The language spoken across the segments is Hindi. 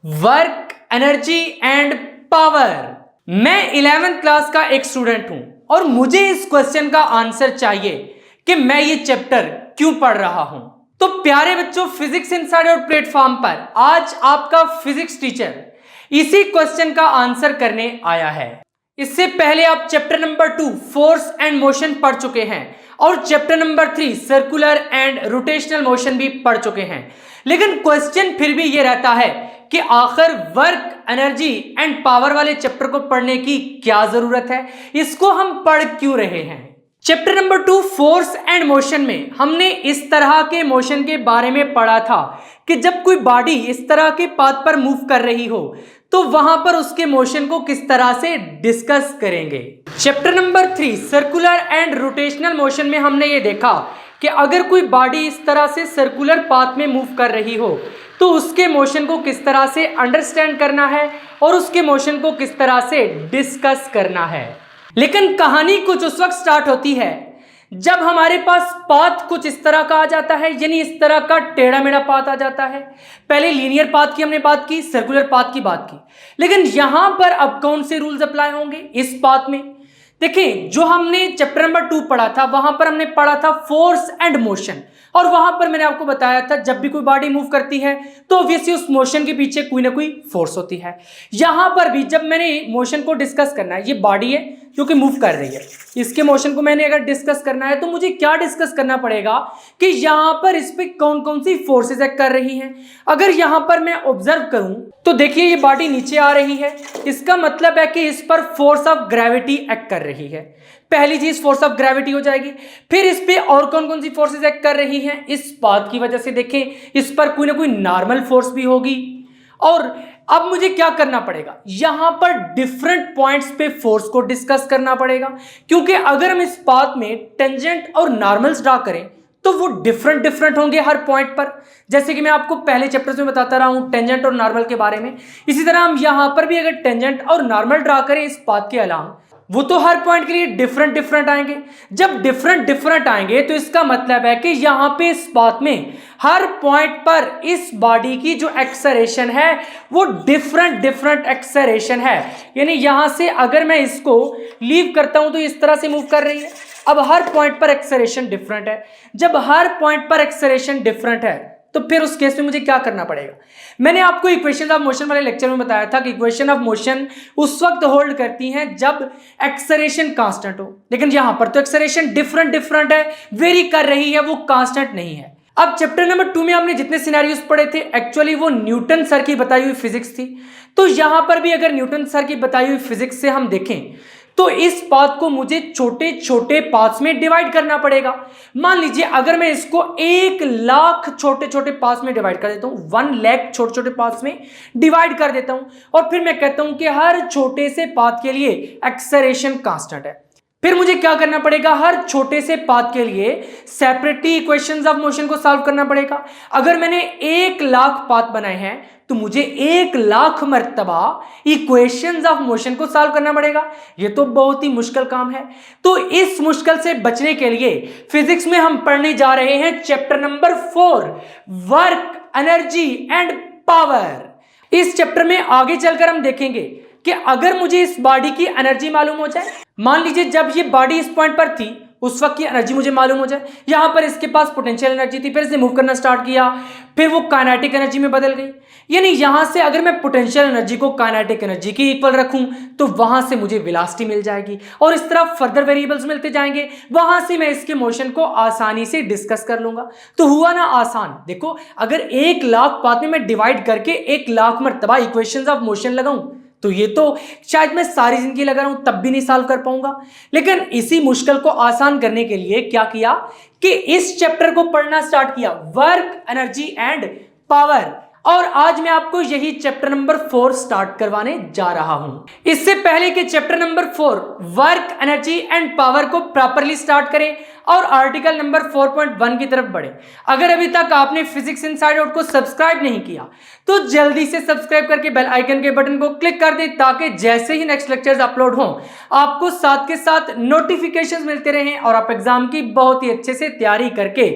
Work, energy and power. मैं 11th क्लास का एक स्टूडेंट हूं और मुझे इस क्वेश्चन का आंसर चाहिए कि मैं ये चैप्टर क्यों पढ़ रहा हूं। तो प्यारे बच्चों, फिजिक्स इनसाइडर प्लेटफॉर्म पर आज आपका फिजिक्स टीचर इसी क्वेश्चन का आंसर करने आया है। इससे पहले आप chapter number 2 force and motion पढ़ चुके हैं और chapter number 3 circular and rotational motion भी पढ़ चुके हैं, लेकिन क्वेश्चन फिर भी ये रहता है कि आखिर वर्क, एनर्जी एंड पावर वाले चैप्टर को पढ़ने की क्या जरूरत है, इसको हम पढ़ क्यों रहे हैं। Chapter number 2 force and motion में हमने इस तरह के मोशन के बारे में पढ़ा था कि जब कोई बॉडी इस तरह के पाथ पर मूव कर रही हो तो वहां पर उसके मोशन को किस तरह से डिस्कस करेंगे। Chapter number 3 circular and rotational motion में हमने ये देखा कि अगर कोई बॉडी इस तरह से सर्कुलर पाथ में मूव कर रही हो तो उसके मोशन को किस तरह से अंडरस्टैंड करना है और उसके मोशन को किस तरह से डिस्कस करना है। लेकिन कहानी कुछ उस वक्त स्टार्ट होती है जब हमारे पास पाथ कुछ इस तरह का आ जाता है, यानी इस तरह का टेढ़ा मेढ़ा पाथ आ जाता है। पहले लीनियर पाथ की हमने बात की, सर्कुलर पाथ की बात की, लेकिन यहां पर अब कौन से रूल्स अप्लाई होंगे इस पाथ में। देखिए, जो हमने चैप्टर नंबर 2 पढ़ा था वहां पर हमने पढ़ा था फोर्स एंड मोशन, और वहां पर मैंने आपको बताया था जब भी कोई बॉडी मूव करती है तो ऑब्वियसली उस मोशन के पीछे कोई ना कोई फोर्स होती है। यहां पर भी जब मैंने मोशन को डिस्कस करना है, ये बॉडी है जो कि मूव कर रही है, इसके मोशन को मैंने अगर डिस्कस करना है तो मुझे क्या डिस्कस करना पड़ेगा कि यहां पर इस पे कौन कौन सी फोर्सेस एक्ट कर रही हैं। अगर यहां पर मैं ऑब्जर्व करूं तो देखिए ये बॉडी नीचे आ रही है, इसका मतलब है कि इस पर फोर्स ऑफ ग्रेविटी एक्ट कर रही है। पहली चीज फोर्स ऑफ ग्रेविटी हो जाएगी। फिर इस पे और कौन कौन सी फोर्सेस एक्ट कर रही हैं, इस पाथ की वजह से देखें इस पर कोई ना कोई नॉर्मल फोर्स भी होगी। और अब मुझे क्या करना पड़ेगा, यहां पर डिफरेंट पॉइंट्स पे फोर्स को डिस्कस करना पड़ेगा, क्योंकि अगर हम इस पाथ में टेंजेंट और नॉर्मल्स ड्रा करें तो वो डिफरेंट होंगे हर पॉइंट पर। जैसे कि मैं आपको पहले चैप्टर्स में बताता रहा हूं टेंजेंट और नॉर्मल के बारे में, इसी तरह हम यहां पर भी अगर टेंजेंट और नॉर्मल ड्रा करें इस पाथ के अलावा, वो तो हर पॉइंट के लिए डिफरेंट आएंगे। जब डिफरेंट आएंगे तो इसका मतलब है कि यहां पे इस पाथ में हर पॉइंट पर इस बॉडी की जो एक्सेलरेशन है वो डिफरेंट एक्सेलरेशन है। यानी यहां से अगर मैं इसको लीव करता हूं तो इस तरह से मूव कर रही है। अब हर पॉइंट पर एक्सेलरेशन डिफरेंट है। जब हर पॉइंट पर एक्सेलरेशन डिफरेंट है तो फिर उस केस में मुझे क्या करना पड़ेगा। मैंने आपको इक्वेशन ऑफ मोशन वाले लेक्चर में बताया था कि इक्वेशन ऑफ मोशन उस वक्त होल्ड करती हैं जब एक्सेलरेशन कांस्टेंट हो, लेकिन यहां पर तो एक्सेलरेशन डिफरेंट है, वेरी कर रही है, वो कांस्टेंट नहीं है। अब चैप्टर नंबर 2 में हमने जितने सिनेरियोस पढ़े थे एक्चुअली वो न्यूटन सर की बताई हुई फिजिक्स थी। तो यहां पर भी अगर न्यूटन सर की बताई हुई फिजिक्स से हम देखें तो इस पाथ को मुझे छोटे पाथ्स में डिवाइड करना पड़ेगा। मान लीजिए अगर मैं इसको 1,00,000 छोटे पाथ्स में डिवाइड कर देता हूं, 1,00,000 छोटे पाथ्स में डिवाइड कर देता हूं, और फिर मैं कहता हूं कि हर छोटे से पाथ के लिए एक्सेलरेशन कांस्टेंट है। फिर मुझे क्या करना पड़ेगा, हर छोटे से पाथ के लिए सेपरेटली इक्वेशंस ऑफ मोशन को सॉल्व करना पड़ेगा। अगर मैंने 1,00,000 पाथ बनाए हैं तो मुझे 1,00,000 मर्तबा इक्वेशंस ऑफ मोशन को सॉल्व करना पड़ेगा। यह तो बहुत ही मुश्किल काम है। तो इस मुश्किल से बचने के लिए फिजिक्स में हम पढ़ने जा रहे हैं chapter number 4 work, energy and power. इस चैप्टर में आगे चलकर हम देखेंगे कि अगर मुझे इस बॉडी की एनर्जी मालूम हो जाए, मान लीजिए जब ये बॉडी इस पॉइंट पर थी उस वक्त की एनर्जी मुझे मालूम हो जाए, यहां पर इसके पास पोटेंशियल एनर्जी थी, फिर इसने मूव करना स्टार्ट किया, फिर वो काइनेटिक एनर्जी में बदल गई। यानी यहां से अगर मैं पोटेंशियल एनर्जी को काइनेटिक एनर्जी के इक्वल रखूं तो वहां से मुझे वेलोसिटी मिल जाएगी, और इस तरह फर्दर वेरिएबल्स मिलते जाएंगे, वहां से मैं इसके मोशन को आसानी से डिस्कस कर लूंगा। तो हुआ ना आसान। देखो, अगर 1,00,000 पाथ में मैं डिवाइड करके 1,00,000 मर्तबा इक्वेशंस ऑफ मोशन लगाऊं तो ये तो शायद मैं सारी जिंदगी लगा रहा हूं तब भी नहीं सॉल्व कर पाऊंगा। लेकिन इसी मुश्किल को आसान करने के लिए क्या किया कि इस चैप्टर को पढ़ना स्टार्ट किया, वर्क, एनर्जी एंड पावर। और आज मैं आपको यही चैप्टर नंबर 4 स्टार्ट करवाने जा रहा हूं। इससे पहले कि chapter number 4 work, energy and power को प्रॉपर्ली स्टार्ट करें और आर्टिकल नंबर 4.1 की तरफ बढ़े, अगर अभी तक आपने फिजिक्स इनसाइडर को सब्सक्राइब नहीं किया तो जल्दी से सब्सक्राइब करके बेल आइकन के बटन को क्लिक कर दें, ताकि जैसे ही नेक्स्ट लेक्चर्स अपलोड हों आपको साथ के साथ नोटिफिकेशंस मिलते रहें और आप एग्जाम की बहुत ही अच्छे से तैयारी करके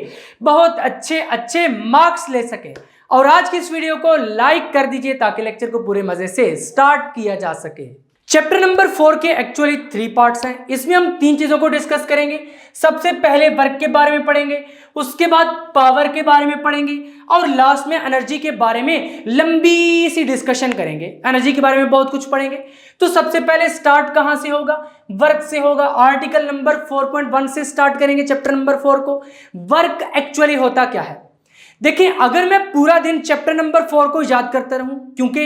बहुत अच्छे मार्क्स ले सकें। और आज की इस वीडियो को लाइक कर दीजिए ताकि लेक्चर को पूरे मजे से स्टार्ट किया जा सके। चैप्टर नंबर 4 के एक्चुअली 3 पार्ट्स हैं। इसमें हम 3 चीजों को डिस्कस करेंगे। सबसे पहले वर्क के बारे में पढ़ेंगे, उसके बाद पावर के बारे में पढ़ेंगे और लास्ट में एनर्जी के बारे में लंबी सी डिस्कशन करेंगे। एनर्जी के बारे में बहुत कुछ पढ़ेंगे। तो सबसे पहले स्टार्ट कहां से होगा? वर्क से होगा। आर्टिकल नंबर 4.1 से स्टार्ट करेंगे चैप्टर नंबर 4 को। वर्क एक्चुअली होता क्या है? देखिए, अगर मैं पूरा दिन चैप्टर नंबर 4 को याद करता रहूं, क्योंकि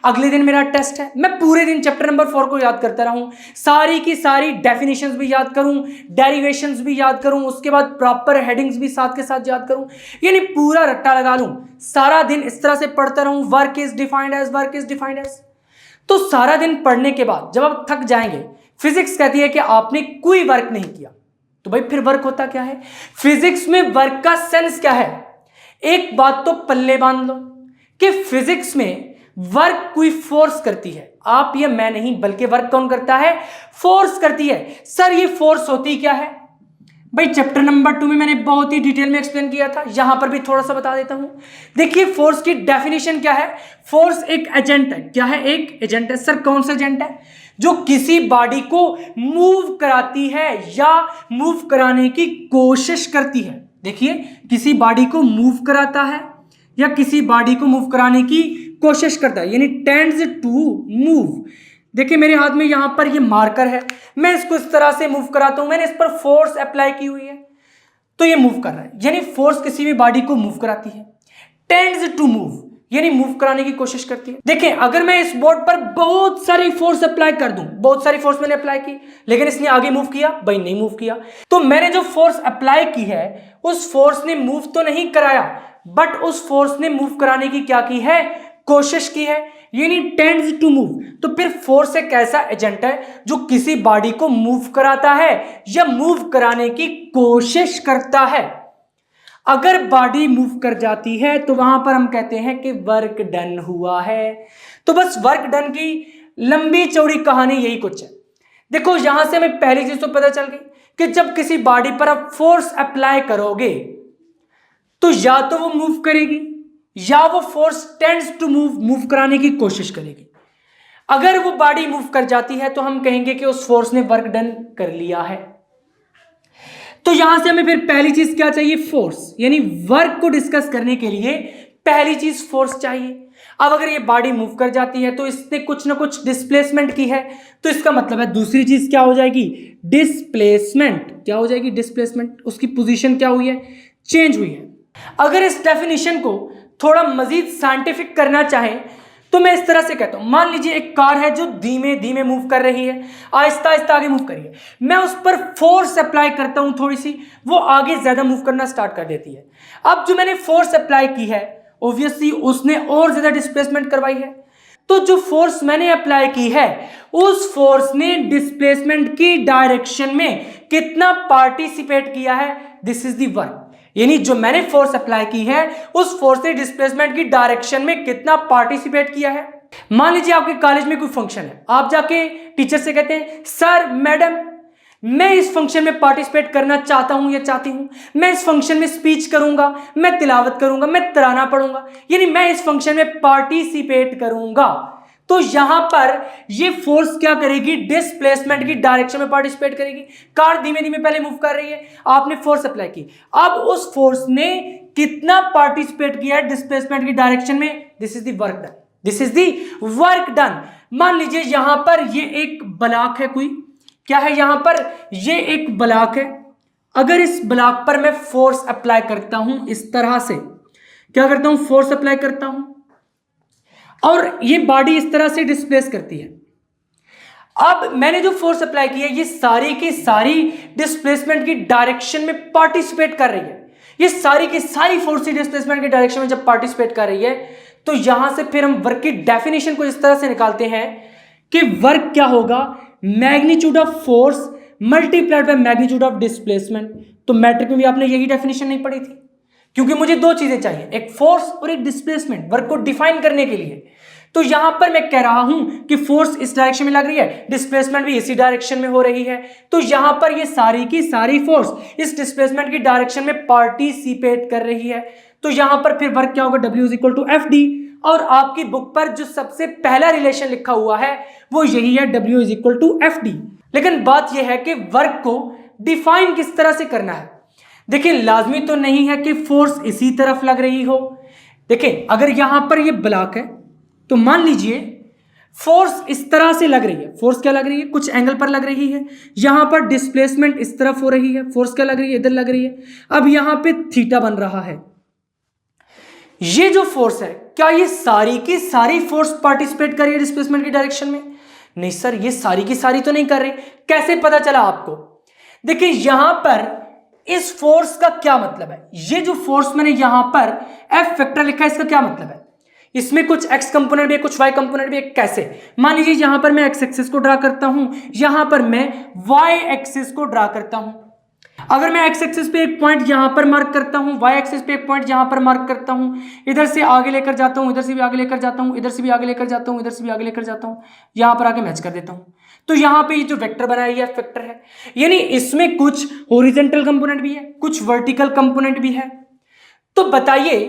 अगले दिन मेरा टेस्ट है, मैं पूरे दिन चैप्टर नंबर 4 को याद करता रहूं, सारी की सारी डेफिनेशंस भी याद करूं, डेरिवेशंस भी याद करूं, उसके बाद प्रॉपर हेडिंग्स भी साथ के साथ याद करूं, यानी पूरा रट्टा लगा लूं, सारा दिन इस तरह से पढ़ता रहूं, वर्क इज डिफाइंड एज, तो सारा दिन पढ़ने के बाद जब आप थक जाएंगे, फिजिक्स कहती है कि आपने कोई वर्क नहीं किया, तो भाई फिर वर्क होता क्या है? फिजिक्स में वर्क का सेंस क्या है? एक बात तो पल्ले बांध लो कि फिजिक्स में वर्क कोई फोर्स करती है। आप या मैं नहीं, बल्कि वर्क कौन करता है? फोर्स करती है। सर ये फोर्स होती क्या है? भाई चैप्टर नंबर 2 में मैंने बहुत ही डिटेल में एक्सप्लेन किया था, यहां पर भी थोड़ा सा बता देता हूं। देखिए, फोर्स की डेफिनेशन क्या है? फोर्स एक एजेंट है। क्या है? एक एजेंट है। सर कौन सा एजेंट है? जो किसी बॉडी को मूव कराती है या मूव कराने की कोशिश करती है। देखिए, किसी बॉडी को मूव कराता है या किसी बॉडी को मूव कराने की कोशिश करता है, यानी टेंड्स टू मूव। देखिए मेरे हाथ में यहां पर ये मार्कर है, मैं इसको इस तरह से मूव कराता हूं, मैंने इस पर फोर्स अप्लाई की हुई है तो ये मूव कर रहा है, यानी फोर्स किसी भी बॉडी को मूव कराती है। टेंड्स टू मूव यानी मूव कराने की कोशिश करती है। देखिए, अगर मैं इस बोर्ड पर बहुत सारी फोर्स अप्लाई कर दूं, बहुत सारी फोर्स मैंने अप्लाई की, लेकिन इसने आगे मूव किया? भाई नहीं मूव किया। तो मैंने जो फोर्स अप्लाई की है उस फोर्स ने मूव तो नहीं कराया, बट उस फोर्स ने मूव कराने की क्या की है? कोशिश की है, यानी टेंड्स टू मूव। तो फिर फोर्स एक ऐसा एजेंट है जो किसी बॉडी को मूव कराता है या मूव कराने की कोशिश करता है। अगर बॉडी मूव कर जाती है तो वहां पर हम कहते हैं कि वर्क डन हुआ है। तो बस वर्क डन की लंबी चौड़ी कहानी यही कुछ है। देखो, यहां से हमें पहली चीज तो पता चल गई कि जब किसी बॉडी पर आप फोर्स अप्लाई करोगे तो या तो वो मूव करेगी या वो फोर्स टेंड्स टू मूव कराने की कोशिश करेगी। अगर वो बॉडी मूव कर जाती है तो हम कहेंगे कि उस फोर्स ने वर्क डन कर लिया है। तो यहां से हमें फिर पहली चीज क्या चाहिए? फोर्स, यानी वर्क को डिस्कस करने के लिए पहली चीज फोर्स चाहिए। अब अगर ये बॉडी मूव कर जाती है तो इसने कुछ ना कुछ डिस्प्लेसमेंट की है, तो इसका मतलब है दूसरी चीज क्या हो जाएगी? डिस्प्लेसमेंट। क्या हो जाएगी? डिस्प्लेसमेंट। उसकी पोजीशन क्या हुई है? चेंज हुई है। अगर इस डेफिनेशन को थोड़ा मजीद साइंटिफिक करना चाहें तो मैं इस तरह से कहता हूं, मान लीजिए एक कार है जो धीमे धीमे मूव कर रही है, आहिस्ता आहिस्ता आगे मूव कर रही है, मैं उस पर फोर्स अप्लाई करता हूं थोड़ी सी, वो आगे ज्यादा मूव करना स्टार्ट कर देती है। अब जो मैंने फोर्स अप्लाई की है ऑब्वियसली उसने और ज्यादा डिस्प्लेसमेंट करवाई है। तो जो फोर्स मैंने अप्लाई की है उस फोर्स ने डिस्प्लेसमेंट की डायरेक्शन में कितना पार्टिसिपेट किया है? This is the work. यानी जो मैंने फोर्स अप्लाई की है उस फोर्स ने डिस्प्लेसमेंट की डायरेक्शन में कितना पार्टिसिपेट किया है। मान लीजिए आपके कॉलेज में कोई फंक्शन है, आप जाके टीचर से कहते हैं, सर मैडम मैं इस फंक्शन में पार्टिसिपेट करना चाहता हूं या चाहती हूं, मैं इस फंक्शन में स्पीच करूंगा, मैं तिलावत करूंगा, मैं तराना पढ़ूंगा, यानी मैं इस फंक्शन में पार्टिसिपेट करूंगा। तो यहां पर ये फोर्स क्या करेगी? डिस्प्लेसमेंट की डायरेक्शन में पार्टिसिपेट करेगी। कार धीमे धीमे पहले मूव कर रही है, आपने फोर्स अप्लाई की, अब उस फोर्स ने कितना पार्टिसिपेट किया है डिस्प्लेसमेंट की डायरेक्शन में? This is the work done. This is the work done. मान लीजिए यहां पर ये एक ब्लॉक है, कोई क्या है यहां पर? ये एक ब्लॉक है। अगर इस ब्लॉक पर मैं फोर्स अप्लाई करता हूं इस तरह से, क्या करता हूं? फोर्स अप्लाई करता हूं और ये बॉडी इस तरह से डिस्प्लेस करती है। अब मैंने जो फोर्स अप्लाई की है ये सारी की सारी डिस्प्लेसमेंट की डायरेक्शन में पार्टिसिपेट कर रही है। ये सारी की सारी फोर्स की डिस्प्लेसमेंट की डायरेक्शन में जब पार्टिसिपेट कर रही है तो यहां से फिर हम वर्क की डेफिनेशन को इस तरह से निकालते हैं कि वर्क क्या होगा? Magnitude of force multiplied by magnitude of displacement. तो मैट्रिक में भी आपने यही डेफिनेशन नहीं पढ़ी थी, क्योंकि मुझे दो चीजें चाहिए, एक फोर्स और एक डिस्प्लेसमेंट, वर्क को डिफाइन करने के लिए। तो यहां पर मैं कह रहा हूं कि फोर्स इस डायरेक्शन में लग रही है, डिस्प्लेसमेंट भी इसी डायरेक्शन में हो रही है, तो यहां पर ये सारी की सारी फोर्स इस डिस्प्लेसमेंट की डायरेक्शन में पार्टिसिपेट कर रही है। तो यहां पर फिर वर्क क्या होगा, W is equal to FD। और आपकी बुक पर जो सबसे पहला रिलेशन लिखा हुआ है वो यही है, W is equal to FD। लेकिन बात यह है कि वर्क को डिफाइन किस तरह से करना है। देखिए लाजमी तो नहीं है कि फोर्स इसी तरफ लग रही हो। देखिए अगर यहां पर ये ब्लॉक है तो मान लीजिए फोर्स इस तरह से लग रही है। फोर्स क्या लग रही है, कुछ एंगल पर लग रही है। यहां पर डिस्प्लेसमेंट इस तरफ हो रही है, फोर्स क्या लग रही है, इधर लग रही है। अब यहां पे थीटा बन रहा है। ये जो फोर्स है, क्या ये सारी की सारी फोर्स पार्टिसिपेट कर रही है डिस्प्लेसमेंट की डायरेक्शन में? नहीं सर, ये सारी की सारी तो नहीं कर रही। कैसे पता चला आपको? देखिए यहां पर इस फोर्स का क्या मतलब है, ये जो फोर्स मैंने यहां पर F वेक्टर लिखा है, इसका क्या मतलब है? इसमें कुछ x कंपोनेंट भी है, कुछ y कंपोनेंट भी है। कैसे? मान लीजिए यहां पर मैं x एक्सिस को ड्रा करता हूं, यहां पर मैं y एक्सिस को ड्रा करता हूं। अगर मैं x एक्सिस पे एक पॉइंट यहां पर मार्क करता हूं, y एक्सिस पे एक पॉइंट यहां पर मार्क करता हूं, इधर से आगे लेकर जाता हूं, इधर से भी आगे लेकर जाता हूं, इधर से भी आगे लेकर जाता हूं, इधर से भी आगे लेकर जाता हूं, यहां पर आके मैच कर देता हूं, तो यहां पे ये जो वेक्टर बना है ये F वेक्टर है। यानी इसमें कुछ हॉरिजॉन्टल कंपोनेंट भी है, कुछ वर्टिकल कंपोनेंट भी है। तो बताइए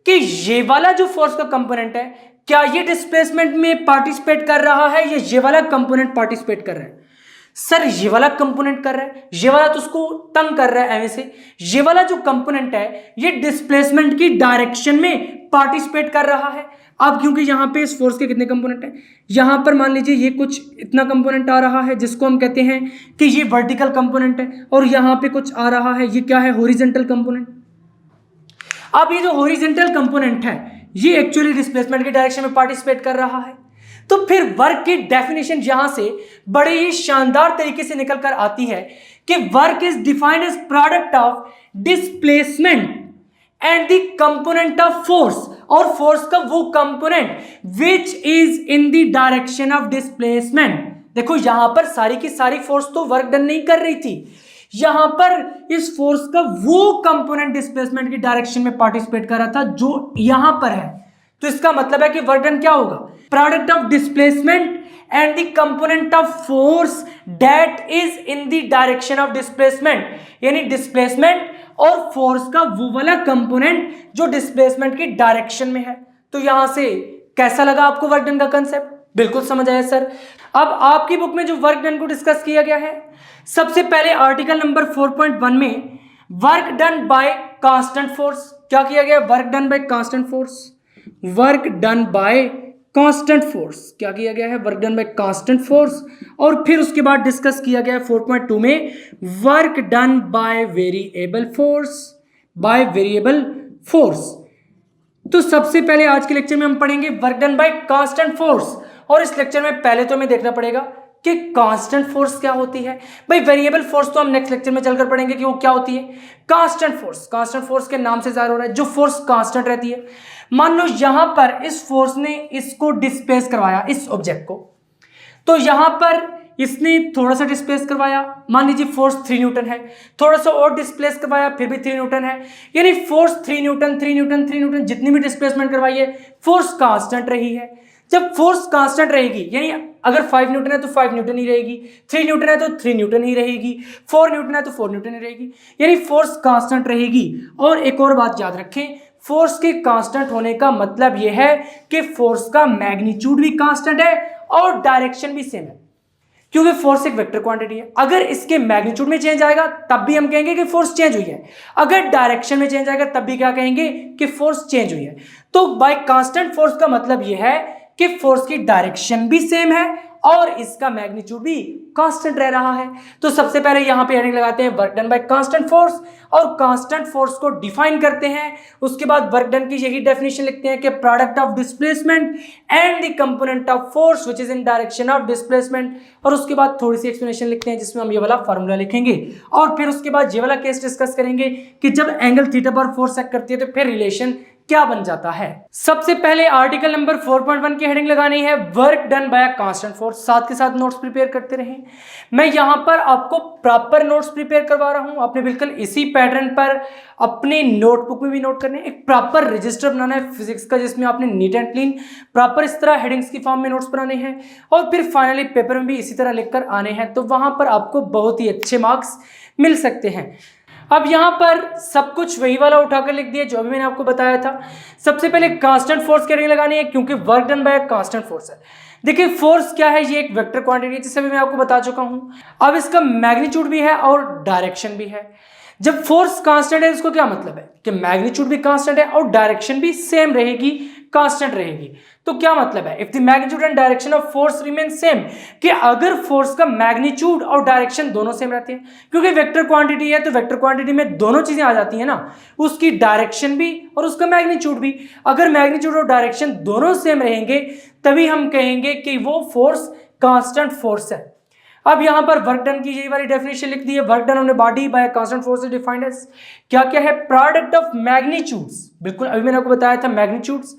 कि ये वाला जो फोर्स का कंपोनेंट है, क्या ये डिस्प्लेसमेंट में पार्टिसिपेट कर रहा है या ये वाला कंपोनेंट पार्टिसिपेट कर रहा है? सर ये वाला कंपोनेंट कर रहा है, ये वाला तो उसको तंग कर रहा है एवं से। ये वाला जो कंपोनेंट है ये डिस्प्लेसमेंट की डायरेक्शन में पार्टिसिपेट कर रहा है। अब क्योंकि यहां पे इस फोर्स के कितने कंपोनेंट हैं, यहां पर मान लीजिए ये कुछ इतना कंपोनेंट आ रहा है जिसको हम कहते हैं कि ये वर्टिकल कंपोनेंट है, और यहां पे कुछ आ रहा है, ये क्या है, हॉरिजॉन्टल कंपोनेंट। अब ये जो हॉरिजॉन्टल कंपोनेंट है ये एक्चुअली डिस्प्लेसमेंट की डायरेक्शन में पार्टिसिपेट कर रहा है। तो फिर वर्क की डेफिनेशन यहां से बड़े ही शानदार तरीके से निकल कर आती है कि work is defined as product of displacement and the component of force, और फोर्स का वो component which is in the direction of displacement. देखो यहां पर सारी की सारी फोर्स तो वर्क डन नहीं कर रही थी, यहां पर इस फोर्स का वो कंपोनेंट डिस्प्लेसमेंट की डायरेक्शन में पार्टिसिपेट कर रहा था जो यहां पर है। तो इसका मतलब है कि वर्क डन क्या होगा, product of displacement and the component of force that is in the direction of displacement. यानी डिस्प्लेसमेंट और फोर्स का वो वाला कंपोनेंट जो डिस्प्लेसमेंट की डायरेक्शन में है। तो यहां से कैसा लगा आपको वर्क डन का कंसेप्ट? बिल्कुल समझ आया सर। अब आपकी बुक में जो वर्क डन को डिस्कस किया गया है, सबसे पहले आर्टिकल नंबर 4.1 में work done bye constant force क्या किया गया, work done bye constant force. Work done bye constant force क्या किया गया है, work done bye constant force. और फिर उसके बाद डिस्कस किया गया है 4.2 में work done by variable force, by variable force. तो सबसे पहले आज के लेक्चर में हम पढ़ेंगे work done bye constant force, और इस लेक्चर में पहले तो हमें देखना पड़ेगा कि कांस्टेंट फोर्स क्या होती है। भाई वेरिएबल फोर्स तो हम नेक्स्ट लेक्चर में चलकर पढ़ेंगे कि वो क्या होती है। कांस्टेंट फोर्स, कांस्टेंट फोर्स के नाम से जाहिर हो रहा है जो फोर्स कांस्टेंट रहती है। मान लो यहां पर इस फोर्स ने इसको डिस्प्लेस करवाया, इस ऑब्जेक्ट को, तो यहां पर इसने थोड़ा सा डिस्प्लेस करवाया, मान लीजिए फोर्स 3 न्यूटन है, थोड़ा सा और डिस्प्लेस करवाया फिर भी 3 न्यूटन है, यानी फोर्स 3 न्यूटन 3 न्यूटन 3 न्यूटन जितनी भी डिस्प्लेसमेंट करवाई है फोर्स कांस्टेंट रही है। जब फोर्स कांस्टेंट रहेगी, यानी अगर 5 न्यूटन है तो 5 न्यूटन ही रहेगी, 3 न्यूटन है तो 3 न्यूटन ही रहेगी, 4 न्यूटन है तो 4 न्यूटन ही रहेगी, यानी फोर्स कांस्टेंट रहेगी। और एक और बात याद रखें, फोर्स के कांस्टेंट होने का मतलब यह है कि फोर्स का मैग्नीट्यूड भी कांस्टेंट है और डायरेक्शन भी सेम है, क्योंकि फोर्स एक वेक्टर क्वांटिटी है। अगर इसके मैग्नीट्यूड में चेंज आएगा तब भी हम कहेंगे कि फोर्स चेंज हुई है, अगर डायरेक्शन में चेंज आएगा तब भी क्या कहेंगे कि फोर्स चेंज हुई है। तो बाय कांस्टेंट फोर्स का मतलब यह है कि फोर्स की डायरेक्शन भी सेम है और इसका मैग्नीट्यूड भी कांस्टेंट रह रहा है। तो सबसे पहले यहां पे हेडिंग लगाते हैं work done bye constant force, और कांस्टेंट फोर्स को डिफाइन करते हैं। उसके बाद वर्क डन की यही डेफिनेशन लिखते हैं कि product of displacement and the component of force which is in direction of displacement. और उसके बाद थोड़ी सी एक्सप्लेनेशन लिखते हैं जिसमें हम ये वाला फार्मूला लिखेंगे, और फिर उसके बाद ये वाला केस डिस्कस करेंगे कि जब एंगल थीटा पर फोर्स एक्ट करती है तो फिर रिलेशन क्या बन जाता है। सबसे पहले आर्टिकल नंबर 4.1 की हेडिंग लगानी है work done bye constant force. साथ के साथ नोट्स प्रिपेयर करते रहें। मैं यहां पर आपको प्रॉपर नोट्स प्रिपेयर करवा रहा हूं, आपने बिल्कुल इसी पैटर्न पर अपने नोटबुक में भी नोट करने, एक प्रॉपर रजिस्टर बनाना है फिजिक्स का जिसमें आपने नीट एंड क्लीन प्रॉपर इस तरह हेडिंग्स की फॉर्म में नोट्स बनाने हैं, और फिर फाइनली पेपर में भी इसी तरह लिखकर आने हैं, तो वहां पर आपको बहुत ही अच्छे मार्क्स मिल सकते हैं। अब यहां पर सब कुछ वही वाला उठाकर लिख दिया जो अभी मैंने आपको बताया था। सबसे पहले कांस्टेंट फोर्स की हेडिंग लगानी है क्योंकि work done bye constant force है। देखिए फोर्स क्या है, ये एक वेक्टर क्वांटिटी है जिसे भी मैं आपको बता चुका हूं। अब इसका मैग्नीट्यूड भी है और डायरेक्शन भी है। जब फोर्स कांस्टेंट है इसको क्या मतलब है कि मैग्नीट्यूड भी कांस्टेंट है और डायरेक्शन भी सेम रहेगी, कांस्टेंट रहेगी। तो क्या मतलब है, if the magnitude and direction of force remain same, कि अगर फोर्स का मैग्नीट्यूड और डायरेक्शन दोनों सेम रहते हैं, क्योंकि वेक्टर क्वांटिटी है तो वेक्टर क्वांटिटी में दोनों चीजें आ जाती है ना, उसकी डायरेक्शन भी और उसका मैग्नीट्यूड भी। अगर मैग्नीट्यूड और डायरेक्शन दोनों सेम रहेंगे तभी हम कहेंगे कि वो फोर्स कांस्टेंट फोर्स है। अब यहां पर वर्क डन की यही वाली डेफिनेशन लिख दी है। वर्क डन हमने बॉडी बाय कांस्टेंट फोर्स से डिफाइंड एज क्या क्या है, प्रोडक्ट ऑफ मैग्नीट्यूड्स, बिल्कुल अभी मैंने आपको बताया था, magnitudes,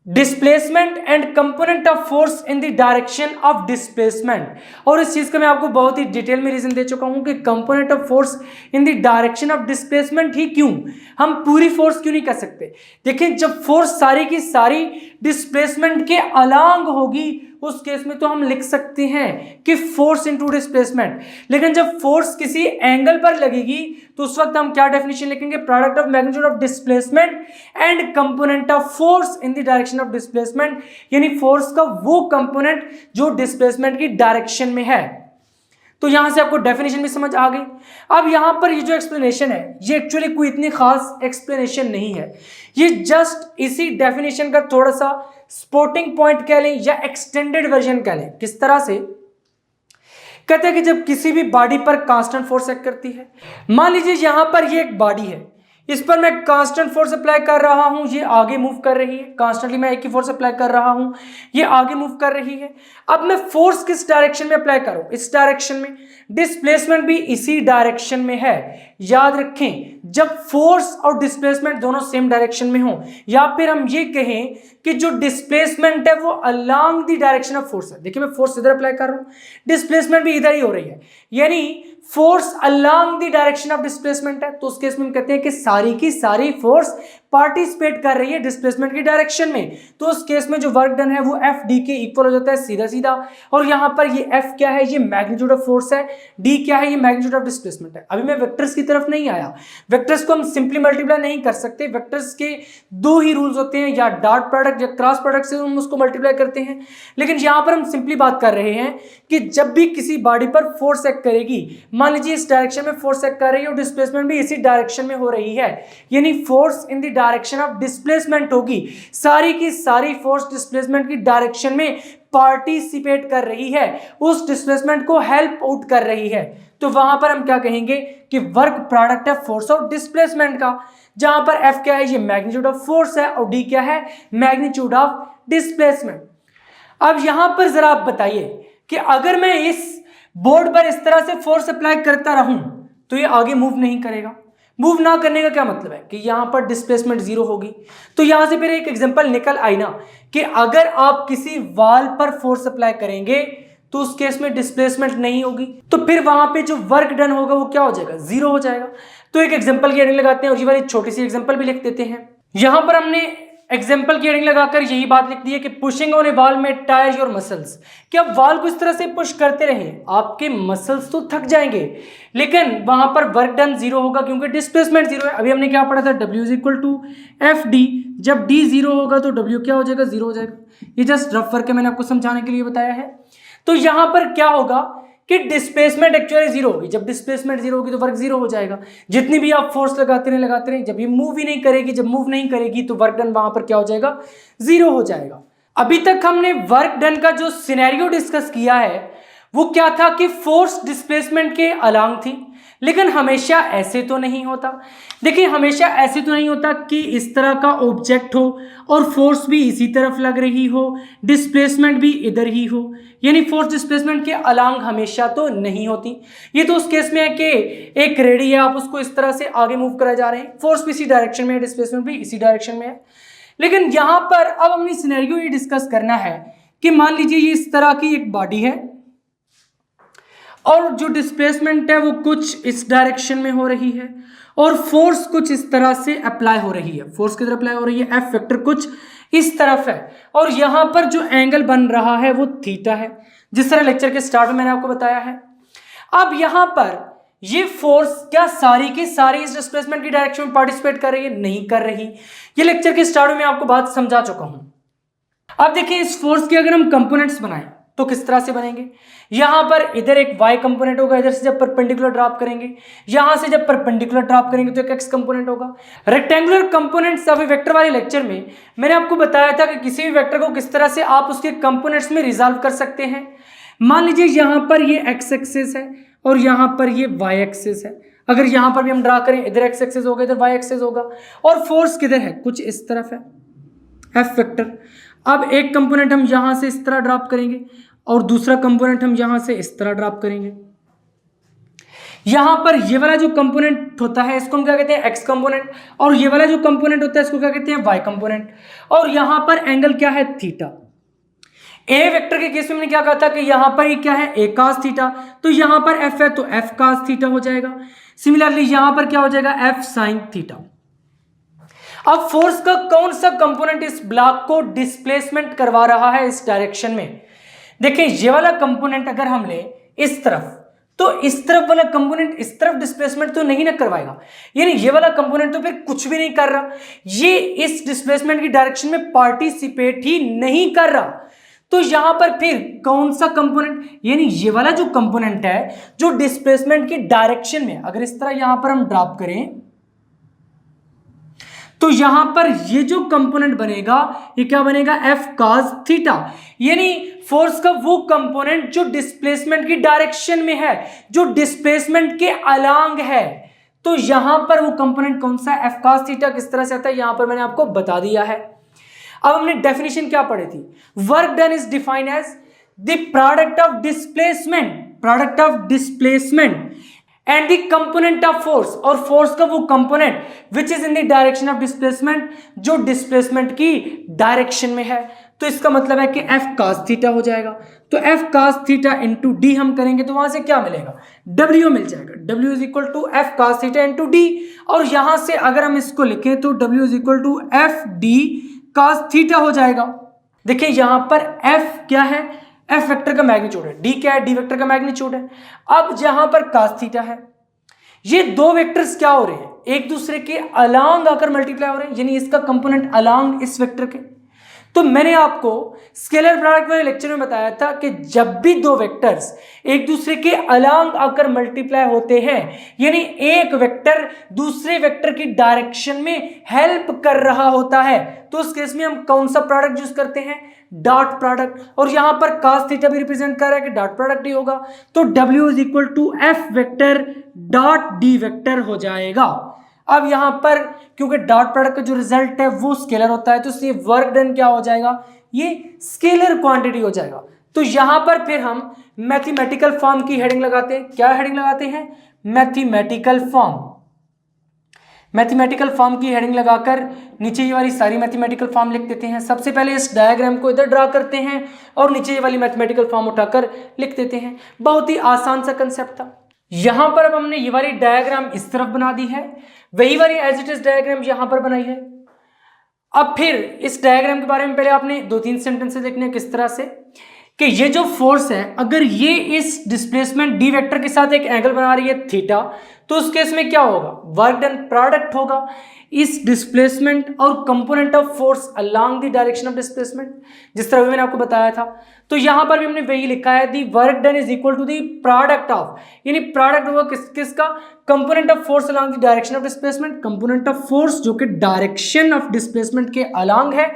displacement and component of force in the direction of displacement. और इस चीज का मैं आपको बहुत ही डिटेल में रीजन दे चुका हूं कि component of force in the direction of displacement ही क्यों, हम पूरी फोर्स क्यों नहीं कर सकते। देखिए जब फोर्स सारी की सारी डिस्प्लेसमेंट के अलांग होगी उस केस में तो हम लिख सकते हैं कि फोर्स इनटू डिस्प्लेसमेंट, लेकिन जब फोर्स किसी एंगल पर लगेगी तो उस वक्त हम क्या डेफिनेशन लिखेंगे, product of magnitude of displacement and component of force in the direction of displacement, यानी फोर्स का वो कंपोनेंट जो डिस्प्लेसमेंट की डायरेक्शन में है। तो यहां से आपको डेफिनेशन भी समझ आ गई। अब यहां पर ये जो एक्सप्लेनेशन है ये एक्चुअली कोई इतनी खास एक्सप्लेनेशन नहीं है, ये जस्ट इसी डेफिनेशन का थोड़ा सा स्पोर्टिंग पॉइंट कह लें या एक्सटेंडेड वर्जन कह लें। किस तरह से कहते हैं कि जब किसी भी बॉडी पर कांस्टेंट फोर्स एक्ट करती है, मान लीजिए यहां पर ये एक बॉडी है, इस पर मैं कांस्टेंट फोर्स अप्लाई कर रहा हूं, ये आगे मूव कर रही है, कांस्टेंटली मैं एक ही फोर्स अप्लाई कर रहा हूं, ये आगे मूव कर रही है। अब मैं फोर्स किस डायरेक्शन में अप्लाई करूं, इस डायरेक्शन में, डिस्प्लेसमेंट भी इसी डायरेक्शन में है। याद रखें जब फोर्स और डिस्प्लेसमेंट दोनों सेम डायरेक्शन में हो, या फिर हम ये कहें कि जो डिस्प्लेसमेंट है वो along the direction of force है। देखिए मैं फोर्स इधर अप्लाई कर रहा हूं, डिस्प्लेसमेंट भी इधर ही हो रही है, यानी force along the direction of displacement है। तो उस केस में हम कहते हैं कि सारी की सारी फोर्स पार्टिसिपेट कर रही है डिस्प्लेसमेंट की डायरेक्शन में। तो उस केस में जो वर्क डन है वो एफ डी के इक्वल हो जाता है सीधा सीधा। और यहां पर ये एफ क्या है, ये मैग्नीट्यूड ऑफ फोर्स है, डी क्या है, ये मैग्नीट्यूड ऑफ डिस्प्लेसमेंट है। अभी मैं वेक्टर्स की तरफ नहीं आया, वेक्टर्स को हम सिंपली मल्टीप्लाई नहीं कर सकते, वेक्टर्स के दो ही रूल्स होते हैं, या डॉट प्रोडक्ट या क्रॉस प्रोडक्ट से हम उसको मल्टीप्लाई करते हैं। लेकिन यहां पर हम सिंपली बात कर रहे हैं कि जब भी किसी बॉडी पर फोर्स एक्ट करेगी, मान लीजिए इस डायरेक्शन में फोर्स एक्ट कर रही है और डिस्प्लेसमेंट भी इसी डायरेक्शन में हो रही है, यानी force in the direction of displacement होगी। सारी की सारी फोर्स डिस्प्लेसमेंट की डायरेक्शन में पार्टिसिपेट कर रही है, उस डिस्प्लेसमेंट को हेल्प आउट कर रही है। तो वहां पर हम क्या कहेंगे कि वर्क प्रोडक्ट है फोर्स और डिस्प्लेसमेंट का, जहां पर एफ क्या है, ये मैग्नीट्यूड ऑफ फोर्स है, और डी क्या है, मैग्नीट्यूड ऑफ डिस्प्लेसमेंट। अब यहां पर जरा आप बताइए कि अगर मैं इस बोर्ड पर इस तरह से फोर्स अप्लाई करता रहूं तो ये आगे मूव नहीं करेगा। मूव ना करने का क्या मतलब है कि यहां पर डिस्प्लेसमेंट जीरो होगी। तो यहां से फिर एक एग्जांपल निकल आई ना कि अगर आप किसी वॉल पर फोर्स अप्लाई करेंगे तो उस केस में डिस्प्लेसमेंट नहीं होगी, तो फिर वहां पे जो वर्क डन होगा वो क्या हो जाएगा, जीरो हो जाएगा। तो एक एग्जांपल की हेडिंग लगाते हैं और ये वाली छोटी सी एग्जांपल भी लिख देते हैं। यहां पर हमने एग्जाम्पल की हेडिंग लगाकर यही बात लिख दी है कि पुशिंग ऑन ए वॉल में टायर योर मसल्स, कि आप वॉल को इस तरह से पुश करते रहें, आपके मसल्स तो थक जाएंगे लेकिन वहां पर वर्क डन जीरो होगा क्योंकि डिस्प्लेसमेंट जीरो है। अभी हमने क्या पढ़ा था, W is equal to F D, जब D जीरो होगा तो W क्या हो जाएगा, जीरो हो जाएगा। ये जस्ट रफ करके मैंने आपको समझाने के लिए बताया है। तो यहां पर क्या होगा कि डिस्प्लेसमेंट एक्चुअली जीरो होगी, जब डिस्प्लेसमेंट जीरो होगी तो वर्क जीरो हो जाएगा। जितनी भी आप फोर्स लगाते रहे, जब ये मूव ही नहीं करेगी, जब मूव नहीं करेगी तो वर्क डन वहां पर क्या हो जाएगा, जीरो हो जाएगा। अभी तक हमने वर्क डन का जो सिनेरियो डिस्कस किया है वो क्या था कि फोर्स डिस्प्लेसमेंट के अलांग थी, लेकिन हमेशा ऐसे तो नहीं होता। देखिए हमेशा ऐसे तो नहीं होता कि इस तरह का ऑब्जेक्ट हो और फोर्स भी इसी तरफ लग रही हो, डिस्प्लेसमेंट भी इधर ही हो, यानी फोर्स डिस्प्लेसमेंट के अलांग हमेशा तो नहीं होती। ये तो उस केस में है कि एक रेडी है, आप उसको इस तरह से आगे मूव करा जा रहे हैं, फोर्स भी इसी डायरेक्शन में है, डिस्प्लेसमेंट भी इसी डायरेक्शन में है। लेकिन यहां पर अब हमने सिनेरियो ये डिस्कस करना है कि मान लीजिए ये इस तरह की एक बॉडी है और जो डिस्प्लेसमेंट है वो कुछ इस डायरेक्शन में हो रही है और फोर्स कुछ इस तरह से अप्लाई हो रही है, फोर्स किधर अप्लाई हो रही है, एफ वेक्टर कुछ इस तरफ है, और यहां पर जो एंगल बन रहा है वो थीटा है, जिस तरह लेक्चर के स्टार्ट में मैंने आपको बताया है। अब यहां पर ये फोर्स क्या सारी की सारी इस डिस्प्लेसमेंट की डायरेक्शन में पार्टिसिपेट कर रही है? नहीं कर रही। ये लेक्चर के स्टार्ट में आपको बात समझा चुका हूं। अब देखिए इस फोर्स के अगर हम कंपोनेंट्स बनाएं तो किस तरह से बनेंगे। यहां पर इधर एक y कंपोनेंट होगा, इधर से जब परपेंडिकुलर ड्रॉप करेंगे, यहां से जब परपेंडिकुलर ड्रॉप करेंगे तो एक x कंपोनेंट होगा। रेक्टेंगुलर कंपोनेंट्स अभी वेक्टर वाले लेक्चर में मैंने आपको बताया था कि किसी भी वेक्टर को किस तरह से आप उसके कंपोनेंट्स में रिजॉल्व कर सकते हैं। मान लीजिए यहां पर ये x एक्सिस है और यहां पर ये y एक्सिस है। अगर यहां पर भी हम ड्रा करें, इधर x एक्सिस होगा, इधर y एक्सिस होगा, और फोर्स किधर है? कुछ इस तरफ है, F वेक्टर। अब एक कंपोनेंट हम यहां से इस तरह ड्रॉप करेंगे और दूसरा कंपोनेंट हम यहां से इस तरह ड्रॉप करेंगे। यहां पर ये वाला जो कंपोनेंट होता है इसको हम क्या कहते हैं? x कंपोनेंट, और ये वाला जो कंपोनेंट होता है इसको क्या कहते हैं? y component. और यहां पर एंगल क्या है? थीटा। ए वेक्टर के केस में मैंने क्या कहा था कि यहां पर ये क्या है? a cos थीटा, तो यहां पर f है तो f cos थीटा हो जाएगा। सिमिलरली यहां पर क्या हो जाएगा? f sin theta. अब फोर्स का कौन सा कंपोनेंट इस ब्लॉक को डिस्प्लेसमेंट करवा रहा है इस डायरेक्शन में? देखिए ये वाला कंपोनेंट अगर हम ले इस तरफ, तो इस तरफ वाला कंपोनेंट इस तरफ डिस्प्लेसमेंट तो नहीं ना करवाएगा, यानी ये वाला कंपोनेंट तो फिर कुछ भी नहीं कर रहा, ये इस डिस्प्लेसमेंट की डायरेक्शन में पार्टिसिपेट ही नहीं कर रहा। तो यहां पर फिर कौन सा कंपोनेंट, यानी ये वाला जो कंपोनेंट है जो डिस्प्लेसमेंट की डायरेक्शन में, अगर इस तरह यहां पर हम ड्रॉप करें तो यहां पर ये जो कंपोनेंट बनेगा ये क्या बनेगा? f cos थीटा, यानी फोर्स का वो कंपोनेंट जो डिस्प्लेसमेंट की डायरेक्शन में है, जो डिस्प्लेसमेंट के अलोंग है। तो यहां पर वो कंपोनेंट कौन सा है? f cos theta. किस तरह से आता है यहां पर मैंने आपको बता दिया है। अब हमने डेफिनेशन क्या पढ़ी थी? Work done is defined as the product of displacement and the component of force, और फोर्स का वो component which is in the direction of displacement, जो डिस्प्लेसमेंट की डायरेक्शन में है। तो इसका मतलब है कि f cos थीटा हो जाएगा। तो f cos theta into D हम करेंगे तो वहां से क्या मिलेगा? W मिल जाएगा। W is equal to f cos theta into D, और यहां से अगर हम इसको लिखें तो W is equal to f d cos theta हो जाएगा। देखिए यहां पर f क्या है? f वेक्टर का मैग्नीट्यूड है, d क्या है? d वेक्टर का मैग्नीट्यूड है। अब जहां पर cos थीटा है, ये दो वेक्टर्स क्या हो रहे हैं? एक दूसरे के अलोंग आकर मल्टीप्लाई हो रहे हैं, यानी इसका कंपोनेंट अलोंग इस वेक्टर के। तो मैंने आपको स्केलर प्रोडक्ट वाले लेक्चर में बताया था कि जब भी दो वेक्टर्स एक दूसरे के अलोंग आकर मल्टीप्लाई होते हैं, यानी एक वेक्टर दूसरे वेक्टर की डायरेक्शन में हेल्प कर रहा होता है, तो उस केस में हम कौन सा प्रोडक्ट यूज करते हैं? Dot product. और यहां पर cos थीटा भी रिप्रेजेंट कर रहा है कि डॉट प्रोडक्ट ही होगा, तो W is equal to f vector dot d vector हो जाएगा। अब यहां पर क्योंकि डॉट प्रोडक्ट का जो रिजल्ट है वो स्केलर होता है, तो इसलिए वर्क डन क्या हो जाएगा? ये स्केलर क्वांटिटी हो जाएगा। तो यहां पर फिर हम मैथमेटिकल फॉर्म की हेडिंग लगाते हैं। क्या हेडिंग लगाते हैं? Mathematical form. मैथमेटिकल फॉर्म की हेडिंग लगाकर नीचे ये वाली सारी मैथमेटिकल फॉर्म लिख देते हैं। सबसे पहले इस डायग्राम को इधर ड्रा करते हैं और नीचे ये वाली मैथमेटिकल फॉर्म उठाकर लिख देते हैं। बहुत ही आसान सा कंसेप्ट था। यहां पर अब हमने ये वाली डायग्राम इस तरफ बना दी है, वही वाली एज इट इज डायग्राम यहां पर बनाई है। अब फिर इस डायग्राम के बारे में पहले आपने 2-3 सेंटेंसेस लिखने हैं किस तरह से कि ये जो फोर्स है अगर ये इस डिस्प्लेसमेंट डी वेक्टर के साथ एक एंगल बना रही है थीटा, तो उस केस में क्या होगा? वर्क डन प्रोडक्ट होगा इस डिस्प्लेसमेंट और component of force along the direction of displacement, जिस तरह मैंने आपको बताया था। तो यहां पर भी हमने वही लिखा है, the work done is equal to the product of, यानी प्रोडक्ट होगा किसका? Component of force along the direction of displacement, component of force जो कि डायरेक्शन ऑफ डिस्प्लेसमेंट के अलोंग है,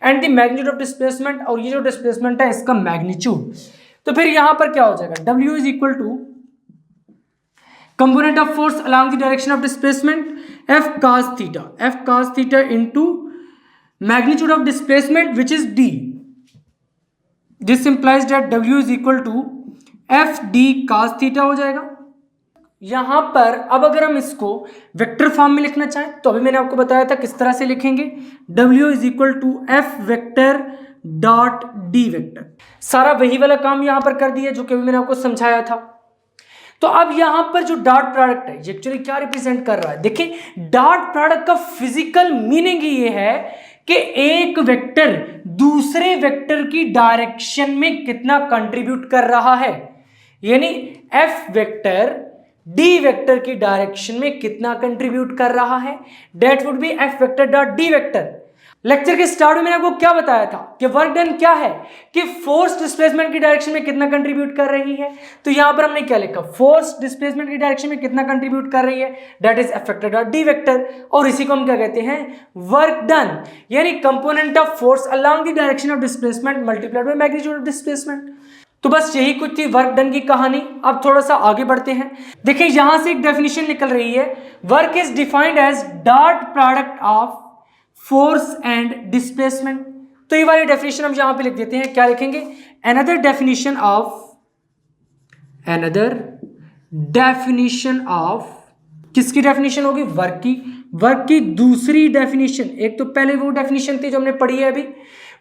and the magnitude of displacement, और ये जो डिस्प्लेसमेंट है इसका मैग्नीट्यूड। तो फिर यहां पर क्या हो जाएगा? W is equal to component of force along the direction of displacement f cos theta into magnitude of displacement which is d. This implies that W is equal to f d cos theta हो जाएगा। यहां पर अब अगर हम इसको वेक्टर फॉर्म में लिखना चाहें तो अभी मैंने आपको बताया था किस तरह से लिखेंगे, W is equal to f vector dot d vector. सारा वही वाला काम यहां पर कर दिया जो कि अभी मैंने आपको समझाया था। तो अब यहां पर जो डॉट प्रोडक्ट है ये एक्चुअली क्या रिप्रेजेंट कर रहा है? देखिए डॉट प्रोडक्ट का फिजिकल मीनिंग ये है कि एक वेक्टर दूसरे वेक्टर की डायरेक्शन में कितना कंट्रीब्यूट कर रहा है, यानी f वेक्टर डी वेक्टर की डायरेक्शन में कितना कंट्रीब्यूट कर रहा है, that would be F vector dot D vector. Lecture के स्टार्ट में मैंने आपको क्या बताया था कि वर्क डन क्या है, कि फोर्स डिस्प्लेसमेंट की डायरेक्शन में कितना कंट्रीब्यूट कर रही है। तो यहां पर हमने क्या लिखा, फोर्स डिस्प्लेसमेंट की डायरेक्शन में कितना कंट्रीब्यूट कर रही है, that is F vector dot D vector. और इसी को हम क्या कहते हैं, वर्क डन, यानी component of force along the direction of displacement multiplied by magnitude of displacement. तो बस यही कुछ थी वर्क डन की कहानी। अब थोड़ा सा आगे बढ़ते हैं। देखिए यहां से एक डेफिनेशन निकल रही है, work is defined as dot product of force and displacement. तो ये वाली डेफिनेशन हम यहां पे लिख देते हैं, क्या लिखेंगे, अनदर डेफिनेशन ऑफ किसकी डेफिनेशन होगी, वर्क की दूसरी डेफिनेशन। एक तो पहले वो डेफिनेशन थी जो हमने पढ़ी है अभी,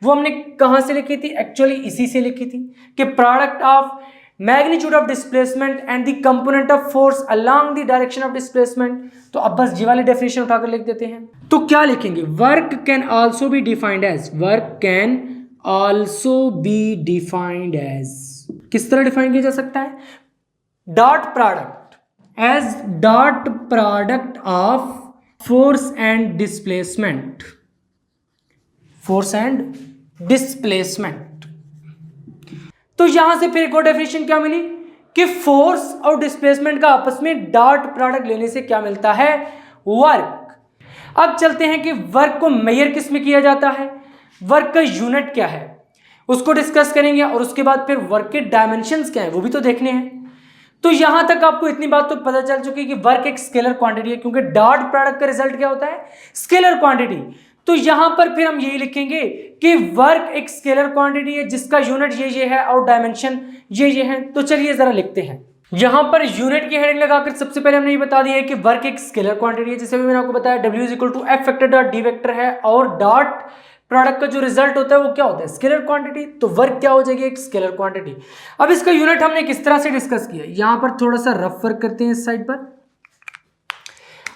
वो हमने कहां से लिखी थी, एक्चुअली इसी से लिखी थी कि product of magnitude of displacement and the component of force along the direction of displacement. तो अब बस ये वाली डेफिनेशन उठाकर लिख देते हैं। तो क्या लिखेंगे, work can also be defined as, किस तरह डिफाइन किया जा सकता है, dot product of force and displacement. तो यहां से फिर एक और डेफिनेशन क्या मिली कि फोर्स और डिस्प्लेसमेंट का आपस में डॉट प्रोडक्ट लेने से क्या मिलता है, वर्क। अब चलते हैं कि वर्क को मेजर किस में किया जाता है, वर्क का यूनिट क्या है उसको डिस्कस करेंगे, और उसके बाद फिर वर्क के डायमेंशंस क्या है वो भी तो देखने हैं। तो यहां तक आपको इतनी बात तो पता चल चुकी है कि वर्क एक स्केलर क्वांटिटी है, क्योंकि डॉट प्रोडक्ट का रिजल्ट क्या होता है, स्केलर क्वांटिटी। तो यहां पर फिर हम यही लिखेंगे कि वर्क एक स्केलर क्वांटिटी है जिसका यूनिट ये है और डायमेंशन ये है। तो चलिए जरा लिखते हैं, यहां पर यूनिट की हेडिंग लगाकर सबसे पहले हमने ये बता दिया है कि वर्क एक स्केलर क्वांटिटी है, जैसे भी मैंने आपको बताया W is equal to F vector dot D vector है, और डॉट प्रोडक्ट का जो रिजल्ट होता है वो क्या होता है, स्केलर क्वांटिटी। तो वर्क क्या हो जाएगी, एक स्केलर क्वांटिटी। अब इसका यूनिट हमने किस तरह से डिस्कस किया, यहां पर थोड़ा सा रफ वर्क करते हैं इस साइड पर।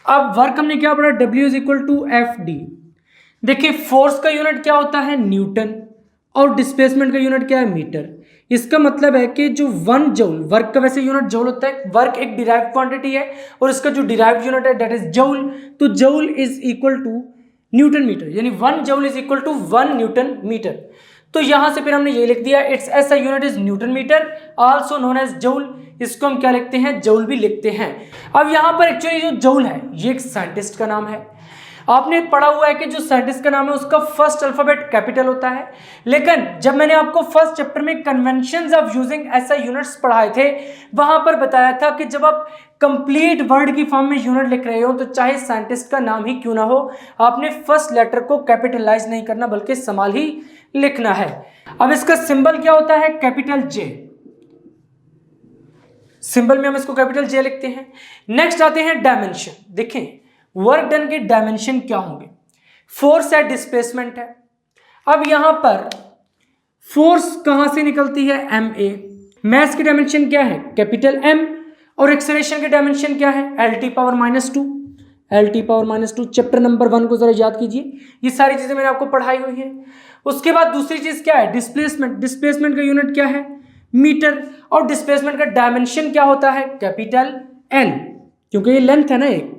अब वर्क हमने क्या पढ़ा, W is equal to F D. देखिए फोर्स का यूनिट क्या होता है, न्यूटन, और डिस्प्लेसमेंट का यूनिट क्या है, मीटर। इसका मतलब है कि जो 1 जूल, वर्क का वैसे यूनिट जूल होता है, वर्क एक डिराइव्ड क्वांटिटी है और इसका जो डिराइव्ड यूनिट है दैट इज जूल। तो joule is equal to newton metre, यानी 1 joule is equal to 1 newton metre. तो यहां से फिर हमने ये लिख दिया, इट्स ऐसा unit is newton metre also known as joule. इसको हम क्या लिखते हैं, जूल भी लिखते हैं। अब यहां पर एक्चुअली जो जूल है ये एक साइंटिस्ट का नाम है। आपने पढ़ा हुआ है कि जो साइंटिस्ट का नाम है उसका फर्स्ट अल्फाबेट कैपिटल होता है, लेकिन जब मैंने आपको फर्स्ट चैप्टर में कन्वेंशंस ऑफ यूजिंग ऐसा यूनिट्स पढ़ाए थे, वहां पर बताया था कि जब आप कंप्लीट वर्ड की फॉर्म में यूनिट लिख रहे हो तो चाहे साइंटिस्ट का नाम ही क्यों ना हो, आपने फर्स्ट लेटर को कैपिटलाइज नहीं करना बल्कि स्मॉल ही लिखना है। अब इसका सिंबल क्या होता है, कैपिटल जे, सिंबल में हम इसको कैपिटल जे लिखते हैं। नेक्स्ट आते हैं डायमेंशन। देखें वर्क डन के डायमेंशन क्या होंगे, फोर्स है, डिस्प्लेसमेंट है। अब यहां पर फोर्स कहां से निकलती है, ma, मास की डायमेंशन क्या है, कैपिटल M, और एक्सेलरेशन के डायमेंशन क्या है, LT पावर -2। चैप्टर नंबर 1 को जरा याद कीजिए, ये सारी चीजें मैंने आपको पढ़ाई हुई है। उसके बाद दूसरी चीज क्या है, डिस्प्लेसमेंट का यूनिट क्या है, मीटर, और डिस्प्लेसमेंट का डायमेंशन क्या होता है, कैपिटल L, क्योंकि ये लेंथ है ना एक,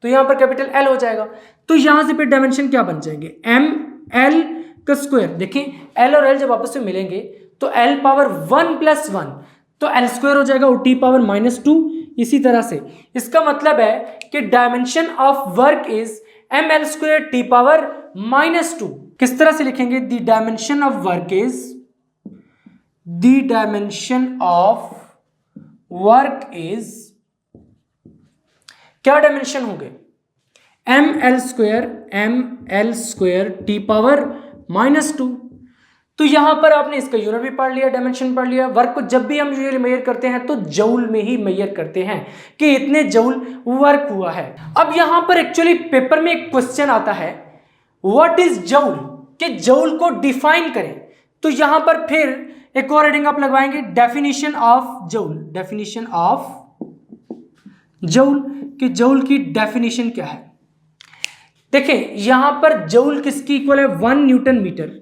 तो यहां पर कैपिटल L हो जाएगा। तो यहां से फिर डायमेंशन क्या बन जाएंगे, ML का स्क्वायर। देखिए L और L जब आपस में मिलेंगे तो L पावर 1 + 1 तो L स्क्वायर हो जाएगा और T पावर -2। इसी तरह से इसका मतलब है कि dimension of work is ML² T power -2। किस तरह से लिखेंगे, the dimension of work is क्या डायमेंशन होंगे, ML² T पावर -2। तो यहां पर आपने इसका यूनिट भी पढ़ लिया, डायमेंशन पढ़ लिया। वर्क को जब भी हम यूजुअली मेजर करते हैं तो जूल में ही मेजर करते हैं कि इतने जूल वर्क हुआ है। अब यहां पर एक्चुअली पेपर में एक क्वेश्चन आता है, व्हाट इज जूल, कि जूल को डिफाइन करें। तो यहां पर फिर एक और हेडिंग आप लगवाएंगे, डेफिनेशन ऑफ जूल, कि जूल की डेफिनेशन क्या है। देखिए यहां पर जूल किसकी इक्वल है, 1 newton metre.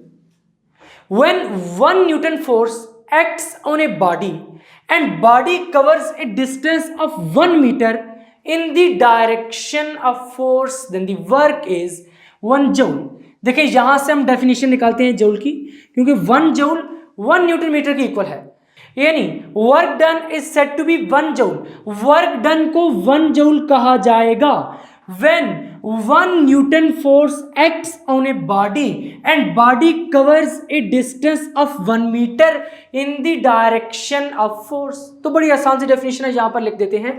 When 1 Newton force acts on a body and body covers a distance of 1 meter in the direction of force, then the work is 1 joule. देखिए यहां से हम डेफिनेशन निकालते हैं जूल की, क्योंकि 1 जूल 1 न्यूटन मीटर की इक्वल है, यानी work done is said to be 1 joule. Work done को 1 जूल कहा जाएगा when 1 Newton force acts on a body and body covers a distance of 1 meter in the direction of force. तो बड़ी आसान सी डेफिनेशन है, यहां पर लिख देते हैं.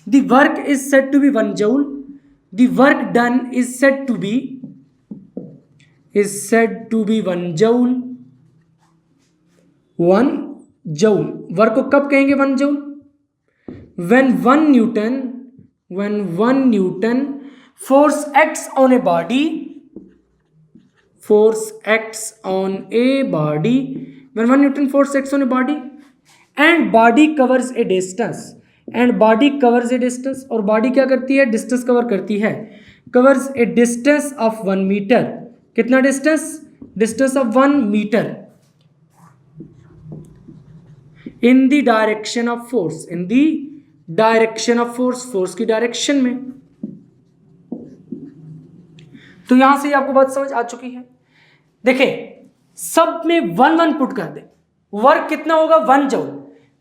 The work is said to be 1 joule. The work done is said to be 1 joule. 1 joule. Work को कब कहेंगे 1 joule? When 1 Newton force acts on a body, when 1 Newton force acts on a body and body covers a distance, और body क्या करती है? डिस्टेंस कवर करती है. covers a distance of 1 meter. कितना distance? Distance of 1 metre in the direction of force, force की डायरेक्शन में. तो यहां से आपको बात समझ आ चुकी है. देखिए सब में 1 पुट कर दे. वर्क कितना होगा? 1 जूल.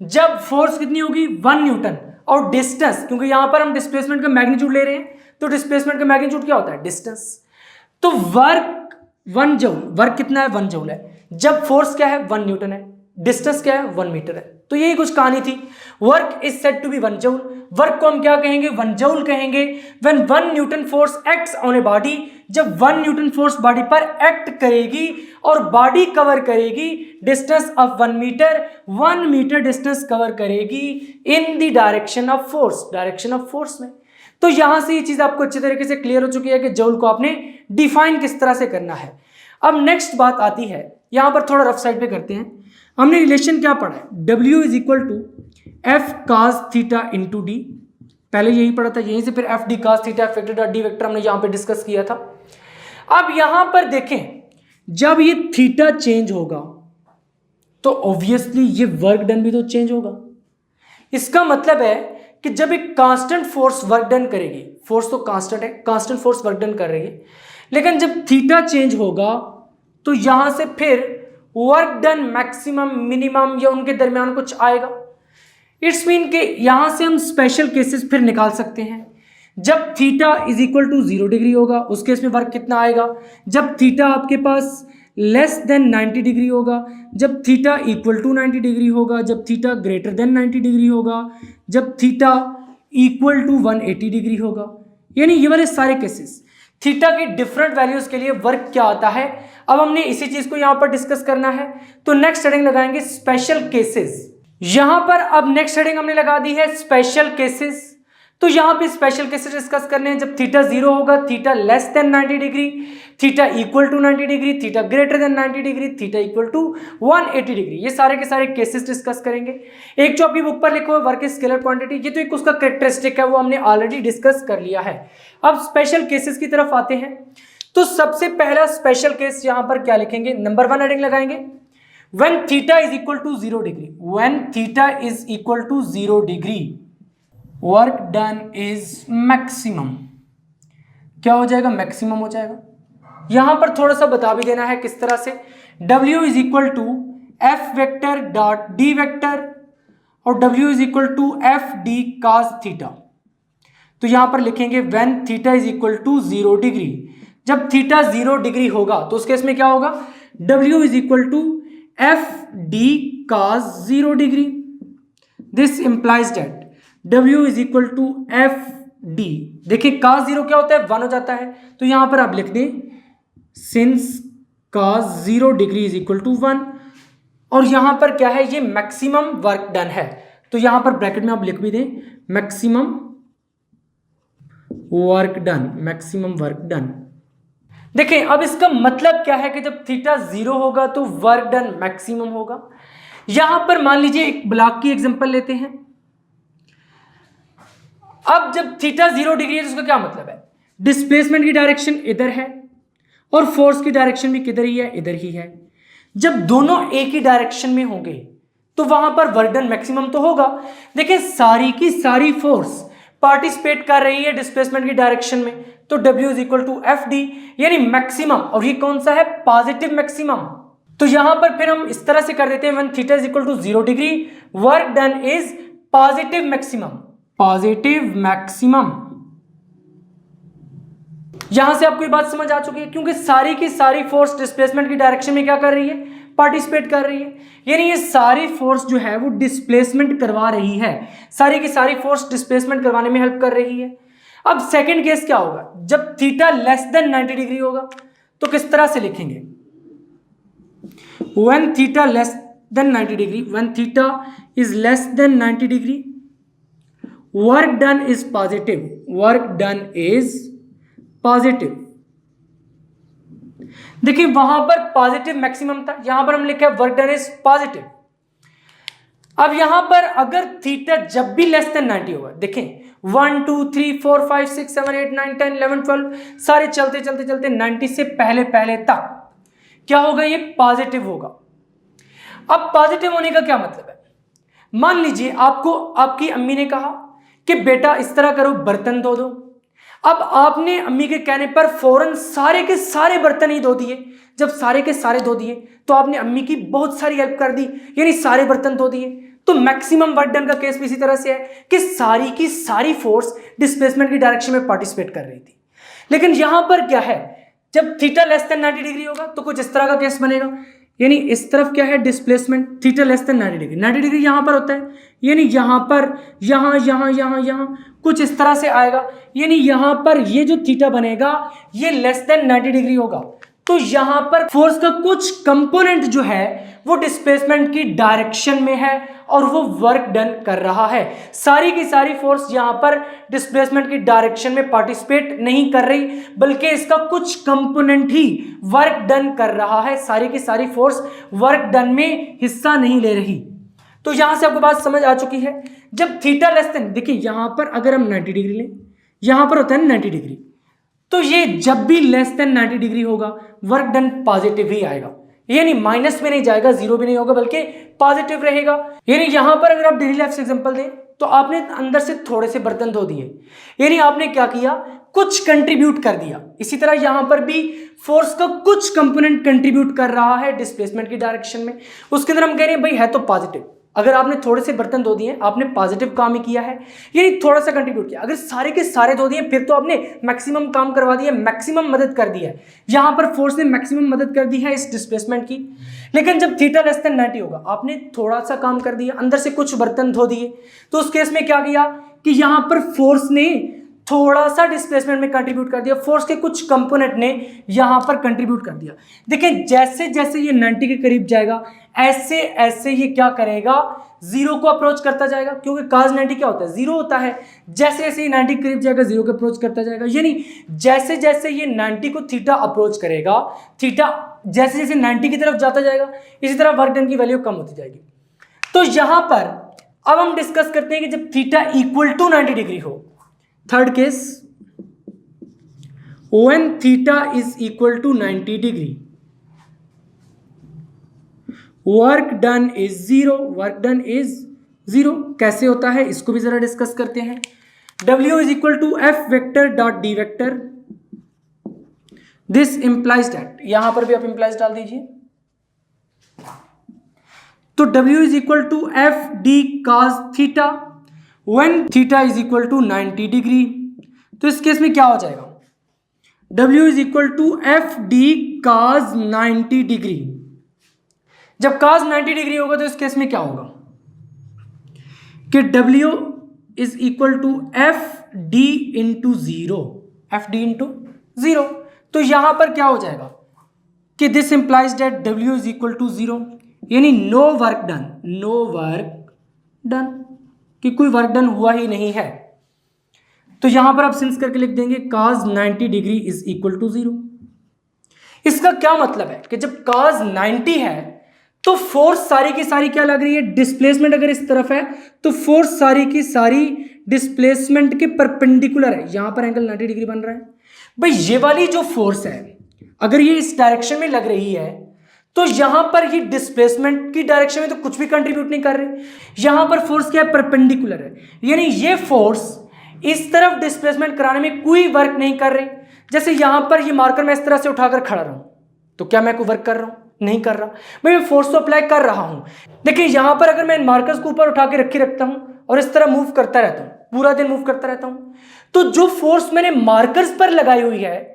जब फोर्स कितनी होगी? 1 न्यूटन. और डिस्टेंस, क्योंकि यहां पर हम डिस्प्लेसमेंट का मैग्नीट्यूड ले रहे हैं, तो डिस्प्लेसमेंट का मैग्नीट्यूड क्या होता है? डिस्टेंस. तो वर्क 1 जूल. वर्क कितना है? 1 जूल है. जब फोर्स क्या है? 1 न्यूटन है. डिस्टेंस क्या है? 1 मीटर है. तो यही कुछ कहानी थी. Work is said to be 1 joule. Work को हम क्या कहेंगे? 1 जूल कहेंगे. When 1 newton force acts on a body, जब 1 न्यूटन फोर्स बॉडी पर एक्ट करेगी और बॉडी कवर करेगी distance of 1 metre, 1 metre distance cover करेगी in the direction of force में. तो यहां से ये चीज आपको अच्छी तरीके से क्लियर हो चुकी है कि जूल को आपने डिफाइन किस तरह से करना है. अब नेक्स्ट बात आती है, यहां पर थोड़ा रफ साइड पे करते हैं. हमने रिलेशन क्या पढ़ा है? W is equal to F cos theta into D. पहले यही पढ़ा था, यहीं से फिर F D cos theta F vector dot D vector हमने यहां पे डिस्कस किया था. अब यहां पर देखें, जब ये थीटा चेंज होगा तो ऑब्वियसली ये वर्क डन भी तो चेंज होगा. इसका मतलब है कि जब एक कांस्टेंट फोर्स वर्क डन करेगी, फोर्स तो कांस्टेंट है, कांस्टेंट फोर्स वर्क डन कर रही है, लेकिन जब थीटा चेंज होगा तो यहां से फिर वर्क डन मैक्सिमम मिनिमम या उनके दरमियान कुछ आएगा. इट्स मीन के यहां से हम स्पेशल केसेस फिर निकाल सकते हैं. जब theta is equal to 0 degree होगा उस केस में वर्क कितना आएगा? जब थीटा आपके पास लेस देन 90 डिग्री होगा, जब थीटा इक्वल टू 90 डिग्री होगा, जब थीटा ग्रेटर देन 90 डिग्री होगा, जब थीटा इक्वल टू 180 डिग्री होगा. यानी ये वाले सारे केसेस थीटा के डिफरेंट वैल्यूज के लिए वर्क क्या आता है. अब हमने इसी चीज को यहां पर डिस्कस करना है, तो नेक्स्ट हेडिंग लगाएंगे स्पेशल केसेस. यहां पर अब नेक्स्ट हेडिंग हमने लगा दी है स्पेशल केसेस. तो यहां पे स्पेशल केसेस डिस्कस करने हैं. जब थीटा 0 होगा, theta less than 90 degree, theta equal to 90 degree, theta greater than 90 degree, theta equal to 180 degree. ये सारे के सारे केसेस डिस्कस करेंगे. एक जो आपकी बुक पर लिखा हुआ वर्क स्केलर क्वांटिटी, ये तो एक उसका कैरेक्टरिस्टिक है, वो हमने ऑलरेडी डिस्कस कर लिया है. अब स्पेशल केसेस की तरफ आते हैं. तो सबसे पहला स्पेशल केस यहां पर क्या लिखेंगे? नंबर 1 हेडिंग लगाएंगे, when theta is equal to 0 degree. When theta is equal to 0 degree, work done is maximum. क्या हो जाएगा? मैक्सिमम हो जाएगा. यहां पर थोड़ा सा बता भी देना है किस तरह से. W is equal to F vector dot D vector और W is equal to F D cos theta. तो यहां पर लिखेंगे when theta is equal to 0 degree. जब थीटा 0 डिग्री होगा तो उस केस में क्या होगा? W is equal to F D cos 0 degree. This implies that W is equal to F D. देखिए कास 0 क्या होता है? 1 हो जाता है. तो यहां पर आप लिख दें since cos 0 degree is equal to 1. और यहां पर क्या है? ये मैक्सिमम वर्क डन है. तो यहां पर ब्रैकेट में आप लिख भी दें maximum work done, maximum work done. देखिए अब इसका मतलब क्या है कि जब थीटा 0 होगा तो वर्क डन मैक्सिमम होगा. यहां पर मान लीजिए एक ब्लॉक की एग्जांपल लेते हैं. अब जब थीटा 0 डिग्री है तो उसका क्या मतलब है? डिस्प्लेसमेंट की डायरेक्शन इधर है और फोर्स की डायरेक्शन भी किधर ही है? इधर ही है. जब दोनों एक ही डायरेक्शन में होंगे तो वहां पर वर्क डन मैक्सिमम तो होगा। देखिए सारी की सारी फोर्स पार्टिसिपेट कर रही है डिस्प्लेसमेंट की डायरेक्शन में, तो W is equal to F D, यानी मैक्सिमम, और ये कौन सा है, पॉजिटिव मैक्सिमम। तो यहां पर फिर हम इस तरह से कर देते हैं, when theta is equal to 0 degree work done is positive maximum, positive maximum. यहां से आपको ये बात समझ आ चुकी है, क्योंकि सारी की सारी फोर्स डिस्प्लेसमेंट की डायरेक्शन में क्या कर रही है, पार्टिसिपेट कर रही है, यानी ये सारी फोर्स जो है वो डिस्प्लेसमेंट करवा रही है, सारी की सारी फोर्स डिस्प्लेसमेंट करवाने में हेल्प कर रही है। अब सेकंड केस क्या होगा, जब थीटा लेस देन 90 डिग्री होगा तो किस तरह से लिखेंगे, when theta less than 90 degree, when theta is less than 90 degree work done is positive, work done is positive. देखिए वहां पर पॉजिटिव मैक्सिमम था, यहां पर हम लिखा है वर्क डन इज पॉजिटिव। अब यहां पर अगर थीटा जब भी लेस देन 90 होगा, देखें 1 2 3 4 5 6 7 8 9 10 11 12 सारे चलते चलते चलते 90 से पहले पहले तक क्या होगा, ये पॉजिटिव होगा। अब पॉजिटिव होने का क्या मतलब है, मान लीजिए आपको आपकी अम्मी ने कहा कि बेटा इस तरह करो, बर्तन धो दो। अब आपने अम्मी के कहने पर फौरन सारे के सारे बर्तन ही धो दिए। जब सारे के सारे धो दिए तो आपने अम्मी की बहुत सारी हेल्प कर दी, यानी सारे बर्तन धो दिए। तो मैक्सिमम वर्क डन का केस भी इसी तरह से है कि सारी की सारी फोर्स डिस्प्लेसमेंट की डायरेक्शन में पार्टिसिपेट कर रही थी। लेकिन यहां पर क्या है, जब थीटा लेस देन 90 डिग्री होगा तो कुछ इस तरह का केस बनेगा, यानी इस तरफ क्या है displacement, theta less than 90 degree, 90 degree यहां पर होता है, यानी यहां पर यहां यहां यहां यहां कुछ इस तरह से आएगा, यानी यहां पर ये जो थीटा बनेगा ये लेस देन 90 डिग्री होगा। तो यहां पर फोर्स का कुछ कंपोनेंट जो है वो डिस्प्लेसमेंट की डायरेक्शन में है और वो वर्क डन कर रहा है। सारी की सारी फोर्स यहां पर डिस्प्लेसमेंट की डायरेक्शन में पार्टिसिपेट नहीं कर रही, बल्कि इसका कुछ कंपोनेंट ही वर्क डन कर रहा है। सारी की सारी फोर्स वर्क डन में हिस्सा नहीं ले रही। तो यहां से आपको बात समझ आ चुकी है। जब थीटा लेस देन, देखिए यहां पर अगर हम 90 डिग्री लें, यहां पर होता है 90 डिग्री, तो ये जब भी लेस देन 90 डिग्री होगा वर्क डन पॉजिटिव ही आएगा, यानी माइनस में नहीं जाएगा, जीरो भी नहीं होगा, बल्कि पॉजिटिव रहेगा। यानी यहां पर अगर आप डेली लाइफ से एग्जांपल दें तो आपने अंदर से थोड़े से बर्तन धो दिए, यानी आपने क्या किया, कुछ कंट्रीब्यूट कर दिया। इसी तरह यहां पर भी फोर्स का कुछ कंपोनेंट कंट्रीब्यूट कर रहा है डिस्प्लेसमेंट की डायरेक्शन में। उसके अंदर हम कह रहे हैं भाई है तो पॉजिटिव। अगर आपने थोड़े से बर्तन धो दिए आपने पॉजिटिव काम ही किया है, यानी थोड़ा सा कंट्रीब्यूट किया। अगर सारे के सारे धो दिए फिर तो आपने मैक्सिमम काम करवा दिया, मैक्सिमम मदद कर दी है। यहां पर फोर्स ने मैक्सिमम मदद कर दी है इस डिस्प्लेसमेंट की। लेकिन जब थीटा लेस देन 90 होगा आपने थोड़ा सा काम कर दिया, अंदर से कुछ बर्तन धो दिए, तो उस केस में क्या किया कि यहां पर फोर्स ने थोड़ा सा डिस्प्लेसमेंट में कंट्रीब्यूट कर दिया, फोर्स के कुछ कंपोनेंट ने यहां पर कंट्रीब्यूट कर दिया। देखिए जैसे जैसे ये 90 के करीब जाएगा ऐसे ऐसे ये क्या करेगा, जीरो को अप्रोच करता जाएगा, क्योंकि cos 90 क्या होता है, जीरो होता है। जैसे जैसे ये 90 के करीब जाएगा जीरो को अप्रोच करता जाएगा, यानी जैसे जैसे ये 90 को थीटा अप्रोच करेगा, थीटा जैसे जैसे 90 की तरफ जाता जाएगा इसी तरह वर्क डन की वैल्यू कम होती जाएगी। तो यहां पर अब हम डिस्कस करते हैं कि जब थीटा इक्वल टू 90 डिग्री हो, third case, when theta is equal to 90 degree work done is zero, work done is zero. कैसे होता है इसको भी जरा डिस्कस करते हैं। W is equal to F vector dot D vector, this implies that, यहां पर भी आप इंप्लाइज डाल दीजिए। तो W is equal to F D cos theta when theta is equal to 90 degree. तो इस केस में क्या हो जाएगा, W is equal to F D cos 90 degree. जब cos 90 डिग्री होगा तो इस केस में क्या होगा कि W is equal to F D into zero, F D into zero. तो यहां पर क्या हो जाएगा कि this implies that W is equal to zero, यानी no work done, no work done, कि कोई वर्क डन हुआ ही नहीं है। तो यहां पर आप सिंस करके लिख देंगे cos 90 degree is equal to zero. इसका क्या मतलब है कि जब cos 90 है तो फोर्स सारी की सारी क्या लग रही है, डिस्प्लेसमेंट अगर इस तरफ है तो फोर्स सारी की सारी डिस्प्लेसमेंट के परपेंडिकुलर है। यहां पर एंगल 90 डिग्री बन रहा है। भाई ये वाली जो फोर्स है अगर ये इस डायरेक्शन में लग रही है तो यहां पर ये डिस्प्लेसमेंट की डायरेक्शन में तो कुछ भी कंट्रीब्यूट नहीं कर रही। यहां पर फोर्स क्या है, परपेंडिकुलर है, यानी ये फोर्स इस तरफ डिस्प्लेसमेंट कराने में कोई वर्क नहीं कर रही। जैसे यहां पर ये मार्कर मैं इस तरह से उठाकर खड़ा रहूं तो क्या मैं कोई वर्क कर रहा हूं, नहीं कर रहा, मैं फोर्स तो अप्लाई कर रहा हूं। देखिए यहां पर अगर मैं इन मार्कर्स को ऊपर उठा के रखता हूं और इस तरह मूव करता रहता हूं, पूरा दिन मूव करता रहता हूं, तो जो फोर्स मैंने मार्कर्स पर लगाई हुई है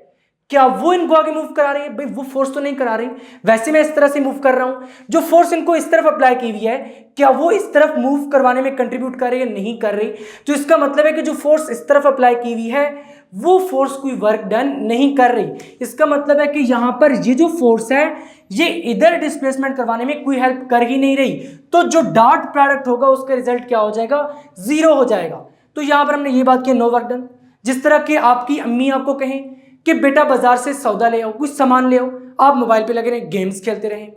क्या वो इनको आगे मूव करा रही है? भाई वो फोर्स तो नहीं करा रही। वैसे मैं इस तरह से मूव कर रहा हूं, जो फोर्स इनको इस तरफ अप्लाई की हुई है क्या वो इस तरफ मूव करवाने में कंट्रीब्यूट कर रही है? नहीं कर रही। तो इसका मतलब है कि जो फोर्स इस तरफ अप्लाई की हुई है वो फोर्स कोई वर्क डन नहीं कर रही। इसका मतलब है कि यहां पर ये जो फोर्स है ये इधर डिस्प्लेसमेंट करवाने में कोई हेल्प कर ही नहीं रही। तो जो डॉट प्रोडक्ट होगा उसका रिजल्ट क्या हो जाएगा, 0 हो जाएगा। तो यहां पर हमने ये बात की, नो वर्क डन। जिस तरह के आपकी अम्मी आपको कहें कि बेटा बाजार से सौदा ले आओ, कुछ सामान ले आओ, आप मोबाइल पे लगे रहे, गेम्स खेलते रहे,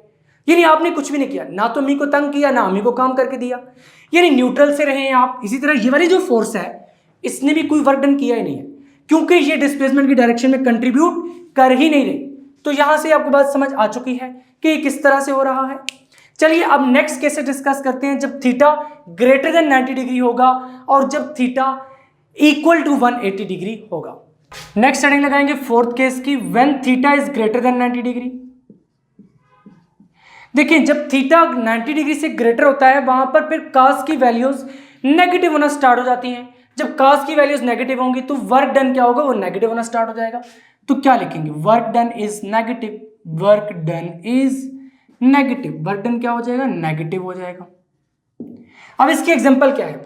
यानी आपने कुछ भी नहीं किया, ना तो अम्मी को तंग किया ना अम्मी को काम करके दिया, यानी न्यूट्रल से रहे आप। इसी तरह ये वाली जो फोर्स है इसने भी कोई वर्क डन किया ही नहीं है, क्योंकि ये डिस्प्लेसमेंट की डायरेक्शन में कंट्रीब्यूट कर ही नहीं रही। तो यहां से आपको बात समझ आ चुकी है कि ये किस तरह से हो रहा है। चलिए अब नेक्स्ट केस डिस्कस करते हैं, जब थीटा ग्रेटर देन 90 डिग्री होगा और जब थीटा इक्वल टू 180 डिग्री होगा। नेक्स्ट हेडिंग लगाएंगे फोर्थ केस की, when theta is greater than 90 degree. देखिए जब थीटा 90 डिग्री से ग्रेटर होता है वहां पर फिर कास की वैल्यूज नेगेटिव होना स्टार्ट हो जाती हैं। जब कास की वैल्यूज नेगेटिव होंगी तो वर्क डन क्या होगा, वो नेगेटिव होना स्टार्ट हो जाएगा। तो क्या लिखेंगे, work done is negative, work done is negative, work done क्या हो जाएगा, नेगेटिव हो जाएगा। अब इसकी एग्जांपल क्या है,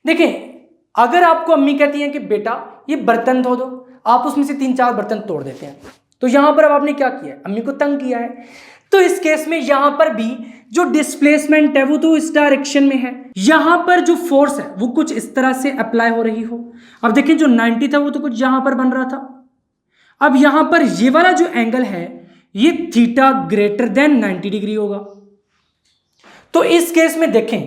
देखिए अगर आपको अम्मी कहती हैं कि बेटा ये बर्तन धो दो, आप उसमें से 3-4 बर्तन तोड़ देते हैं, तो यहां पर अब आपने क्या किया है, अम्मी को तंग किया है। तो इस केस में यहां पर भी जो डिस्प्लेसमेंट है वो तो इस डायरेक्शन में है, यहां पर जो फोर्स है वो कुछ इस तरह से अप्लाई हो रही हो। अब देखिए जो 90 था वो तो कुछ यहां पर बन रहा था। अब यहां पर ये वाला जो एंगल है ये थीटा ग्रेटर देन 90 डिग्री होगा। तो इस केस में देखें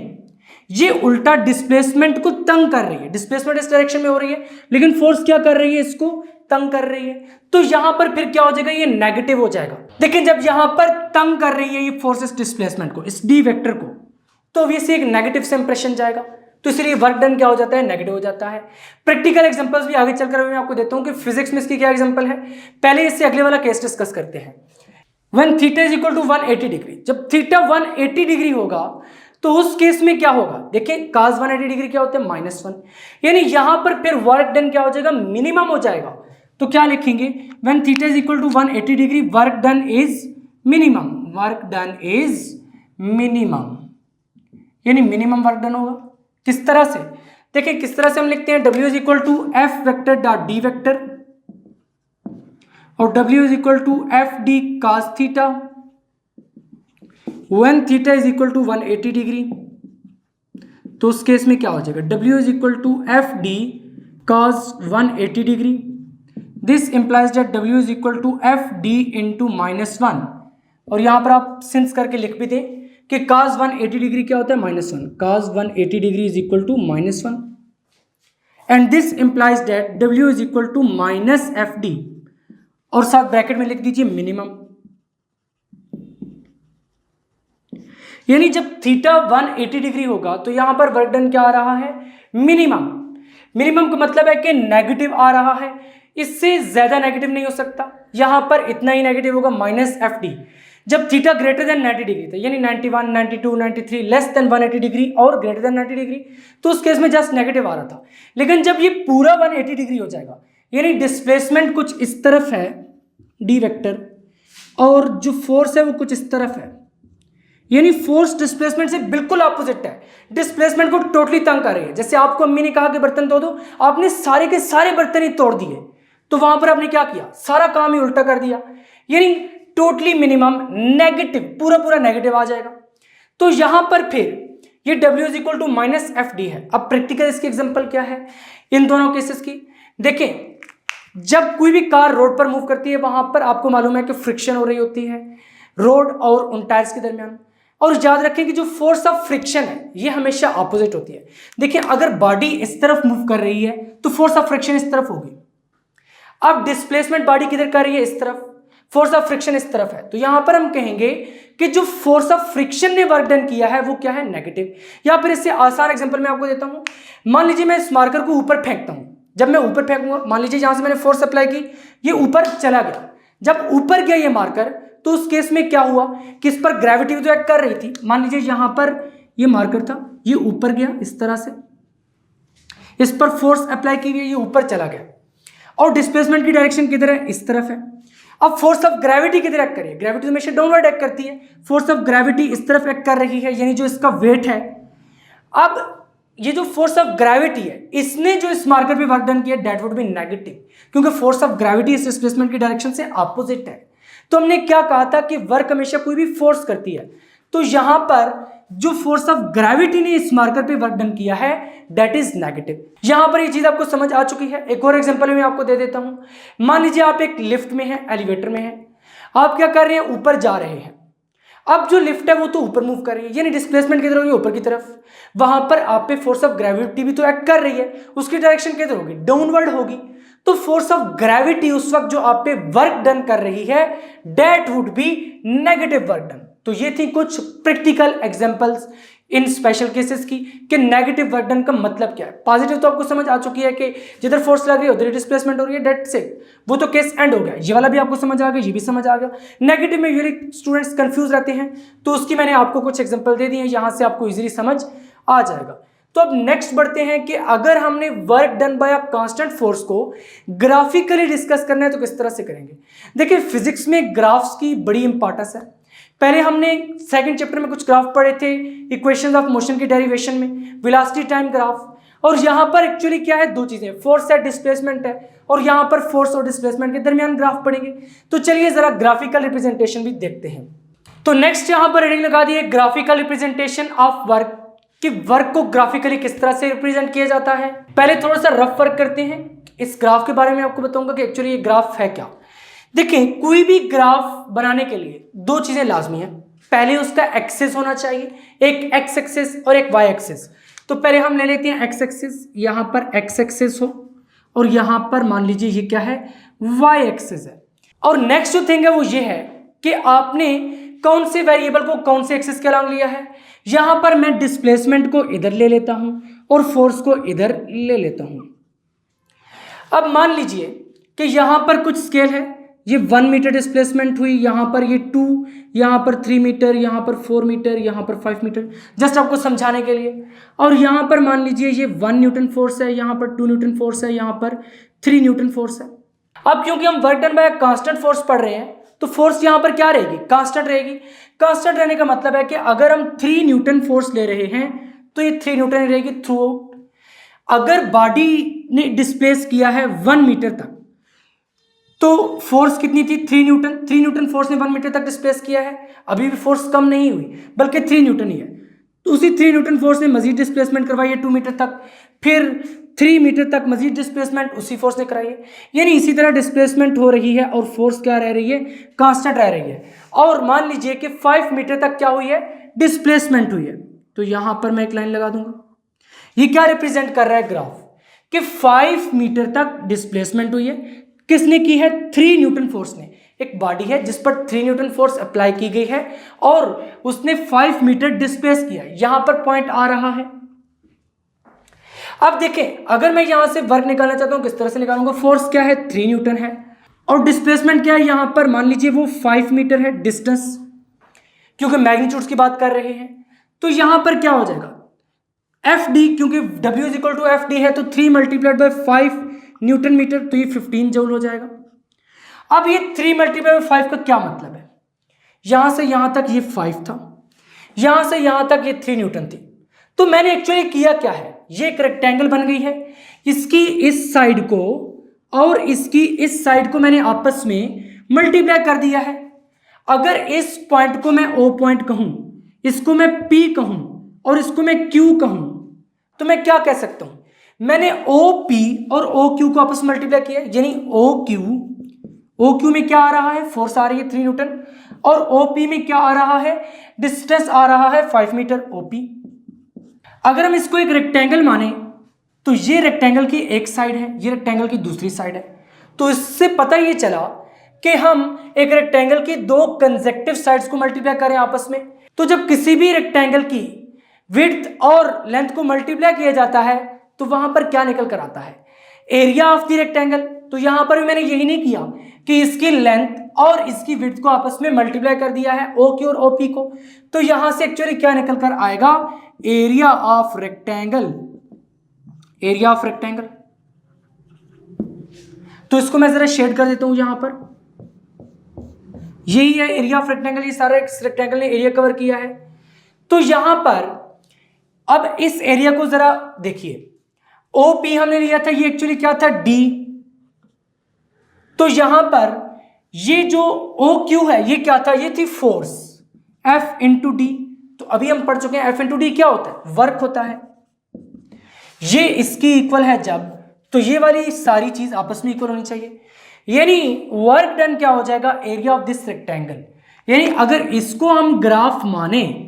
ये उल्टा डिस्प्लेसमेंट को तंग कर रही है, डिस्प्लेसमेंट इस डायरेक्शन में हो रही है लेकिन फोर्स क्या कर रही है, इसको तंग कर रही है। तो यहां पर फिर क्या हो जाएगा, ये नेगेटिव हो जाएगा। देखिए जब यहां पर तंग कर रही है ये फोर्स इस डिस्प्लेसमेंट को, इस डी वेक्टर को, तो ऑब्वियसली एक नेगेटिव से इंप्रेशन जाएगा, तो इसलिए वर्क डन क्या हो जाता है, नेगेटिव हो जाता है। प्रैक्टिकल एग्जांपल्स भी आगे चलकर मैं आपको देता हूं कि फिजिक्स में इसकी क्या एग्जांपल है। पहले इससे अगले वाला केस डिस्कस करते हैं। When theta is equal to 180 degree, जब थीटा 180 डिग्री होगा तो उस केस में क्या होगा, देखिए cos 180 डिग्री क्या होता है, -1, यानी यहां पर फिर वर्क डन क्या हो जाएगा, मिनिमम हो जाएगा। तो क्या लिखेंगे, when theta is equal to 180 degree work done is minimum, work done is minimum, यानी मिनिमम वर्क डन होगा। किस तरह से, देखिए किस तरह से हम लिखते हैं, W is equal to F vector dot D vector और W is equal to F D cos theta when theta is equal to 180 degree. तो उस केस में क्या हो जाएगा, W is equal to F D cos 180 degree. This implies that W is equal to F D into -1, और यहां पर आप सिंस करके लिख भी दें कि cos 180 डिग्री क्या होता है, -1, cos 180 degree is equal to -1 and this implies that W is equal to -FD, और साथ ब्रैकेट में लिख दीजिए मिनिमम। यानी जब थीटा 180 डिग्री होगा तो यहां पर वर्क डन क्या आ रहा है, मिनिमम। मिनिमम का मतलब है कि नेगेटिव आ रहा है, इससे ज्यादा नेगेटिव नहीं हो सकता, यहां पर इतना ही नेगेटिव होगा -FD। जब थीटा ग्रेटर देन 90 डिग्री था, यानी 91, 92, 93 लेस देन 180 डिग्री और ग्रेटर देन 90 डिग्री, तो उस केस में जस्ट नेगेटिव आ रहा था। लेकिन जब ये पूरा 180 डिग्री हो जाएगा, यानी डिस्प्लेसमेंट कुछ इस तरफ है डी वेक्टर और जो फोर्स है वो कुछ इस तरफ है, यानी फोर्स डिस्प्लेसमेंट से बिल्कुल ऑपोजिट है, डिस्प्लेसमेंट को टोटली तंग कर रही है। जैसे आपको अम्मी ने कहा कि बर्तन धो दो, आपने सारे के सारे बर्तन ही तोड़ दिए, तो वहां पर आपने क्या किया, सारा काम ही उल्टा कर दिया, यानी टोटली मिनिमम नेगेटिव, पूरा पूरा नेगेटिव आ जाएगा। तो यहां पर फिर ये W is equal to -FD है। अब प्रैक्टिकल इसकी एग्जांपल क्या है इन दोनों केसेस की, देखें जब कोई भी कार रोड पर मूव करती है वहां पर आपको मालूम है कि फ्रिक्शन हो रही होती है रोड और उन टायर्स के दरमियान, और याद रखें कि जो फोर्स ऑफ फ्रिक्शन है ये हमेशा ऑपोजिट होती है। देखिए अगर बॉडी इस तरफ मूव कर रही है तो फोर्स ऑफ फ्रिक्शन इस तरफ होगी। अब डिस्प्लेसमेंट बॉडी किधर कर रही है, इस तरफ, फोर्स ऑफ फ्रिक्शन इस तरफ है, तो यहां पर हम कहेंगे कि जो फोर्स ऑफ फ्रिक्शन ने वर्क डन किया है वो क्या है, नेगेटिव। या फिर इससे आसान एग्जांपल मैं आपको देता हूं, मान लीजिए मैं इस मार्कर को ऊपर फेंकता हूं, जब मैं ऊपर फेंकूंगा, मान लीजिए जहां से मैंने फोर्स अप्लाई की ये ऊपर चला गया, जब ऊपर गया ये मार्कर तो उस केस में क्या हुआ कि इस पर ग्रेविटी तो एक्ट कर रही थी। मान लीजिए यहां पर ये मार्कर था, ये ऊपर गया इस तरह से, इस पर फोर्स अप्लाई की गई, ये ऊपर चला गया और डिस्प्लेसमेंट की डायरेक्शन किधर है, इस तरफ है। अब फोर्स ऑफ ग्रेविटी किधर एक्ट करिए, ग्रेविटी हमेशा डाउनवर्ड एक्ट करती है, फोर्स ऑफ ग्रेविटी इस तरफ एक्ट कर रही है, यानी जो इसका वेट है। अब ये जो फोर्स ऑफ ग्रेविटी है इसने जो इस मार्कर पे वर्क डन किया दैट वुड बी नेगेटिव, क्योंकि फोर्स ऑफ ग्रेविटी इस डिस्प्लेसमेंट की डायरेक्शन से अपोजिट है। तो हमने क्या कहा था कि वर्क हमेशा कोई भी फोर्स करती है, तो यहां पर जो फोर्स ऑफ ग्रेविटी ने इस मार्कर पे वर्क डन किया है दैट इज नेगेटिव। यहां पर ये चीज आपको समझ आ चुकी है। एक और एग्जांपल मैं आपको दे देता हूं। मान लीजिए आप एक लिफ्ट में हैं, एलिवेटर में हैं, आप क्या कर रहे हैं, ऊपर जा रहे हैं। अब जो लिफ्ट है वो तो ऊपर मूव कर रही है, यानी डिस्प्लेसमेंट किधर होगी, ऊपर की तरफ। वहां पर आप पे फोर्स ऑफ ग्रेविटी भी तो एक्ट कर रही है, उसकी डायरेक्शन किधर होगी, डाउनवर्ड होगी। तो फोर्स ऑफ ग्रेविटी उस वक्त जो आप पे वर्क डन कर रही है that would be negative work done. तो ये थी कुछ प्रैक्टिकल एग्जांपल्स इन स्पेशल केसेस की कि नेगेटिव वर्क डन का मतलब क्या है। पॉजिटिव तो आपको समझ आ चुकी है कि जिधर फोर्स लग रही है उधर डिस्प्लेसमेंट हो रही है, डेट से वो तो केस एंड हो गया। ये वाला भी आपको समझ आ गया, ये भी समझ आ गया। नेगेटिव में यूजुअली स्टूडेंट्स कंफ्यूज रहते हैं, तो उसकी मैंने आपको कुछ एग्जांपल दे दिए हैं, यहां से आपको इजीली समझ आ जाएगा। तो अब नेक्स्ट बढ़ते हैं कि अगर हमने work done by a constant force को ग्राफिकली डिस्कस करना है तो किस तरह से करेंगे। देखिए फिजिक्स में ग्राफ्स की बड़ी इंपॉर्टेंस है। पहले हमने सेकंड चैप्टर में कुछ ग्राफ पढ़े थे इक्वेशंस ऑफ मोशन की डेरिवेशन में, वेलोसिटी टाइम ग्राफ। और यहां पर एक्चुअली क्या है, दो चीजें, फोर्स है, डिस्प्लेसमेंट है, और यहां पर फोर्स और डिस्प्लेसमेंट के दरमियान ग्राफ पढ़ेंगे। तो चलिए जरा ग्राफिकल रिप्रेजेंटेशन भी देखते हैं। तो नेक्स्ट यहां पर हेडिंग लगा दी है ग्राफिकल रिप्रेजेंटेशन ऑफ वर्क, कि वर्क को ग्राफिकली किस तरह से रिप्रेजेंट किया जाता है। पहले थोड़ा सा रफ वर्क करते हैं, इस ग्राफ के बारे में आपको बताऊंगा कि एक्चुअली ये ग्राफ है क्या। देखिए कोई भी ग्राफ बनाने के लिए दो चीजें लाजमी है। पहले उसका एक्सेस होना चाहिए, एक एक्स एक्सेस और एक वाई एक्सेस। तो पहले हम ले लेते हैं एक्स एक्सेस, यहां पर एक्स एक्सेस हो और यहां पर मान लीजिए ये क्या है, वाई एक्सेस है। और नेक्स्ट जो थिंग है वो ये है कि आपने कौन से वेरिएबल को कौन से एक्सेस के अलॉन्ग लिया है। यहां पर मैं डिस्प्लेसमेंट को इधर ले लेता हूं और फोर्स को इधर ले लेता हूं। अब मान लीजिए कि यहां पर कुछ स्केल है, ये 1 मीटर डिस्प्लेसमेंट हुई, यहां पर ये 2, यहां पर 3 मीटर, यहां पर 4 मीटर, यहां पर 5 मीटर, जस्ट आपको समझाने के लिए। और यहां पर मान लीजिए ये 1 न्यूटन फोर्स है, यहां पर 2 न्यूटन फोर्स है, यहां पर 3 न्यूटन फोर्स है। अब क्योंकि हम work done bye constant force पढ़ रहे हैं तो फोर्स यहां पर क्या रहेगी, कांस्टेंट रहेगी। कांस्टेंट रहने का मतलब है कि अगर हम 3 न्यूटन फोर्स ले रहे हैं तो ये 3 न्यूटन रहेगी थ्रू आउट। अगर बॉडी ने डिस्प्लेस किया है 1 मीटर तक तो फोर्स कितनी थी, 3 न्यूटन। 3 न्यूटन फोर्स ने 1 मीटर तक डिस्प्लेस किया है, अभी भी फोर्स कम नहीं हुई बल्कि 3 न्यूटन ही है। तो उसी 3 न्यूटन फोर्स ने मजीद डिस्प्लेसमेंट करवाई है 2 मीटर तक, फिर 3 मीटर तक मजीद डिस्प्लेसमेंट उसी फोर्स ने कराई है। यानी इसी तरह डिस्प्लेसमेंट हो रही है और फोर्स क्या रह रही है, कांस्टेंट रह रही है। और मान लीजिए कि 5 मीटर तक क्या हुई है, डिस्प्लेसमेंट हुई है। तो यहां पर मैं एक लाइन लगा दूंगा, ये क्या रिप्रेजेंट कर रहा है ग्राफ, कि 5 मीटर तक डिस्प्लेसमेंट हुई है। किसने की है, 3 न्यूटन फोर्स ने। एक बॉडी है जिस पर 3 न्यूटन फोर्स अप्लाई की गई है और उसने 5 मीटर डिस्प्लेस किया, यहां पर पॉइंट आ रहा है। अब देखें अगर मैं यहां से वर्क निकालना चाहता हूं किस तरह से निकालूंगा, फोर्स क्या है, 3 न्यूटन है और डिस्प्लेसमेंट क्या है, यहां पर मान लीजिए वो 5 मीटर है डिस्टेंस, क्योंकि मैग्नीट्यूड्स की बात कर रहे हैं। तो यहां पर क्या हो जाएगा, एफ डी, क्योंकि W is equal to F D है तो 3 मल्टीप्लाइड बाय 5 न्यूटन मीटर, तो ये 15 जूल हो जाएगा। अब ये 3 मल्टीप्लाइड बाय 5 का क्या मतलब है, यहां से यहां तक ये 5 था, यहां से यहां तक ये 3 न्यूटन थी। तो मैंने एक्चुअली किया क्या है, ये एक रेक्टेंगल बन गई है, इसकी इस साइड को और इसकी इस साइड को मैंने आपस में मल्टीप्लाई कर दिया है। अगर इस पॉइंट को मैं O पॉइंट कहूं, इसको मैं P कहूं और इसको मैं Q कहूं, तो मैं क्या कह सकता हूं, मैंने OP और OQ को आपस में मल्टीप्लाई किया, यानी OQ में क्या आ रहा है, फोर्स आ रही है 3 न्यूटन, और OP में क्या आ रहा है, डिस्टेंस आ रहा है 5 मीटर OP। अगर हम इसको एक रेक्टेंगल माने तो ये रेक्टेंगल की एक साइड है, ये रेक्टेंगल की दूसरी साइड है। तो इससे पता ये चला कि हम एक रेक्टेंगल की दो कंसेक्टिव साइड्स को मल्टीप्लाई करें आपस में, तो जब किसी भी रेक्टेंगल की विड्थ और लेंथ को मल्टीप्लाई किया जाता है तो वहां पर क्या निकल कर आता है, एरिया ऑफ द रेक्टेंगल। तो यहां पर भी मैंने यही नहीं किया कि इसकी लेंथ और इसकी विड्थ को आपस में मल्टीप्लाई कर दिया है, ओ की और ओपी को, तो यहां से एक्चुअली क्या निकल कर आएगा, area of rectangle, area of rectangle. तो इसको मैं जरा शेड कर देता हूं यहां पर, यही है एरिया ऑफ रेक्टेंगल, ये सारा रेक्टेंगल ने एरिया कवर किया है। तो यहां पर अब इस एरिया को जरा देखिए, ओपी हमने लिया था, ये एक्चुअली क्या था, डी। तो यहां पर ये जो ओ क्यू है ये क्या था, ये थी फोर्स, एफ इंटू डी। तो अभी हम पढ़ चुके हैं एफ इंटू डी क्या होता है, वर्क होता है। ये इसकी इक्वल है जब, तो ये वाली सारी चीज आपस में इक्वल होनी चाहिए, यानी वर्क डन क्या हो जाएगा, एरिया ऑफ दिस रेक्टेंगल। यानी अगर इसको हम ग्राफ माने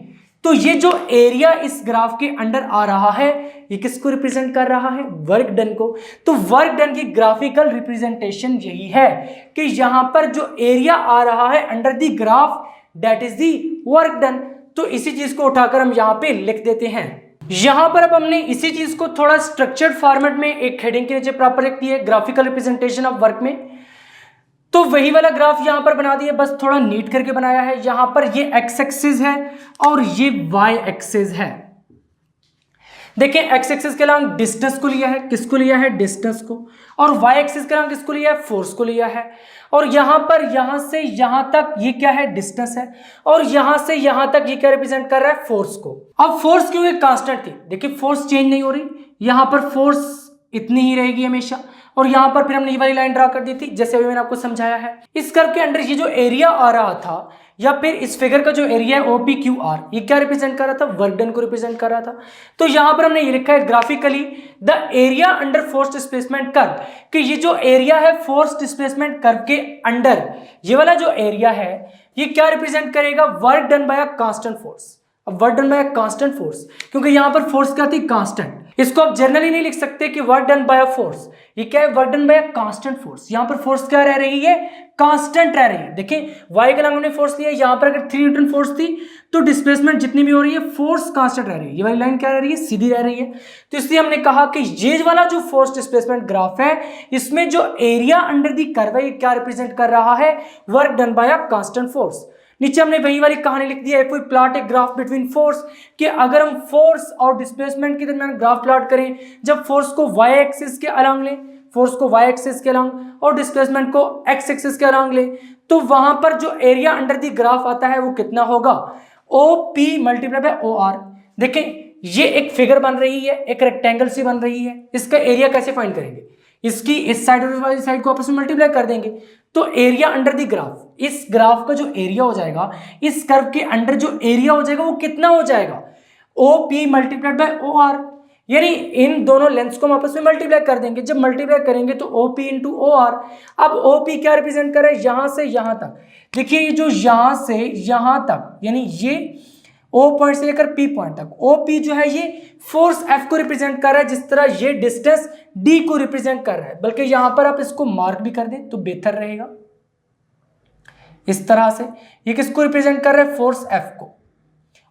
तो ये जो एरिया इस ग्राफ के अंडर आ रहा है ये किसको रिप्रेजेंट कर रहा है, वर्क डन को। तो वर्क डन की ग्राफिकल रिप्रेजेंटेशन यही है कि यहां पर जो एरिया आ रहा है under the graph that is the work done. तो इसी चीज को उठाकर हम यहां पे लिख देते हैं। यहां पर अब हमने इसी चीज को थोड़ा स्ट्रक्चर्ड फॉर्मेट में एक हेडिंग के नीचे प्रॉपर लिख दी है, ग्राफिकल रिप्रेजेंटेशन ऑफ वर्क में। तो वही वाला ग्राफ यहां पर बना दिया, बस थोड़ा नीट करके बनाया है। यहां पर ये एक्स एक्सिस है और ये वाई एक्सिस है। देखिए एक्स एक्सिस के अलॉन्ग डिस्टेंस को लिया है, किसको लिया है, डिस्टेंस को, और वाई एक्सिस के अलॉन्ग किसको लिया है, फोर्स को लिया है। और यहां पर यहां से यहां तक ये क्या है, डिस्टेंस है, और यहां से यहां तक ये क्या रिप्रेजेंट कर रहा है, फोर्स को। अब फोर्स क्यों एक कांस्टेंट थी, देखिए फोर्स चेंज नहीं हो रही, यहां पर फोर्स इतनी ही रहेगी हमेशा, और यहां पर फिर हमने ये वाली लाइन ड्रा कर दी थी जैसे अभी मैंने आपको समझाया है। इस कर्व के अंडर ये जो एरिया आ रहा था या फिर इस फिगर का जो एरिया है ओपी क्यू आर, ये क्या रिप्रेजेंट कर रहा था, वर्क डन को रिप्रेजेंट कर रहा था। तो यहां पर हमने ये लिखा है graphically the area under force displacement curve, कि ये जो एरिया है फोर्स डिस्प्लेसमेंट कर्व के अंडर, ये वाला जो एरिया है ये क्या रिप्रेजेंट करेगा, work done by a constant force. अब work done by a constant force, क्योंकि यहां पर फोर्स क्या थी, कांस्टेंट। इसको आप जनरली नहीं लिख सकते कि work done by a force, ये क्या है, work done by a constant force. यहां पर फोर्स क्या रह रही है, कांस्टेंट रह रही है। देखिए वाई के अलॉन्ग हमने फोर्स लिया, यहां पर अगर 3 न्यूटन फोर्स थी तो डिस्प्लेसमेंट जितनी भी हो रही है फोर्स कांस्टेंट रह रही है। ये वाली लाइन क्या रह रही है, सीधी रह रही है। तो इसलिए हमने कहा कि ये वाला जो फोर्स डिस्प्लेसमेंट ग्राफ है इसमें जो एरिया अंडर दी कर्व है ये क्या रिप्रेजेंट कर रहा है, work done by a constant force. नीचे हमने वही वाली कहानी लिख दी है, कोई plot a graph between force, कि अगर हम फोर्स और डिस्प्लेसमेंट के दरमियान ग्राफ प्लॉट करें, जब फोर्स को वाई एक्सिस के अलॉन्ग लें, फोर्स को वाई एक्सिस के अलॉन्ग और डिस्प्लेसमेंट को एक्स एक्सिस के अलॉन्ग लें, तो वहां पर जो एरिया अंडर दी ग्राफ आता है वो कितना होगा, O P multiply by O R. देखें ये एक फिगर बन रही है, एक रेक्टेंगल सी बन रही है, इसका एरिया कैसे फाइंड करेंगे, इसकी इस साइड और इस वाली साइड को आपस में मल्टीप्लाई कर देंगे, तो एरिया अंडर द ग्राफ, इस ग्राफ का जो एरिया हो जाएगा, इस कर्व के अंडर जो एरिया हो जाएगा वो कितना हो जाएगा, O P multiplied by O R. यानी इन दोनों लेंथ्स को हम आपस में मल्टीप्लाई कर देंगे, जब मल्टीप्लाई करेंगे तो O P into O R. अब ओ पी क्या रिप्रेजेंट कर रहा है, यहां से यहां तक, देखिए ये जो यहां से यहां तक, यानी ये ओ पॉइंट से लेकर पी पॉइंट तक, ओ पी जो है ये फोर्स एफ को रिप्रेजेंट कर रहा है, जिस तरह ये डिस्टेंस डी को रिप्रेजेंट कर रहा है। बल्कि यहां पर आप इसको मार्क भी कर दें तो बेहतर रहेगा। इस तरह से ये किसको रिप्रेजेंट कर रहा है, फोर्स एफ को,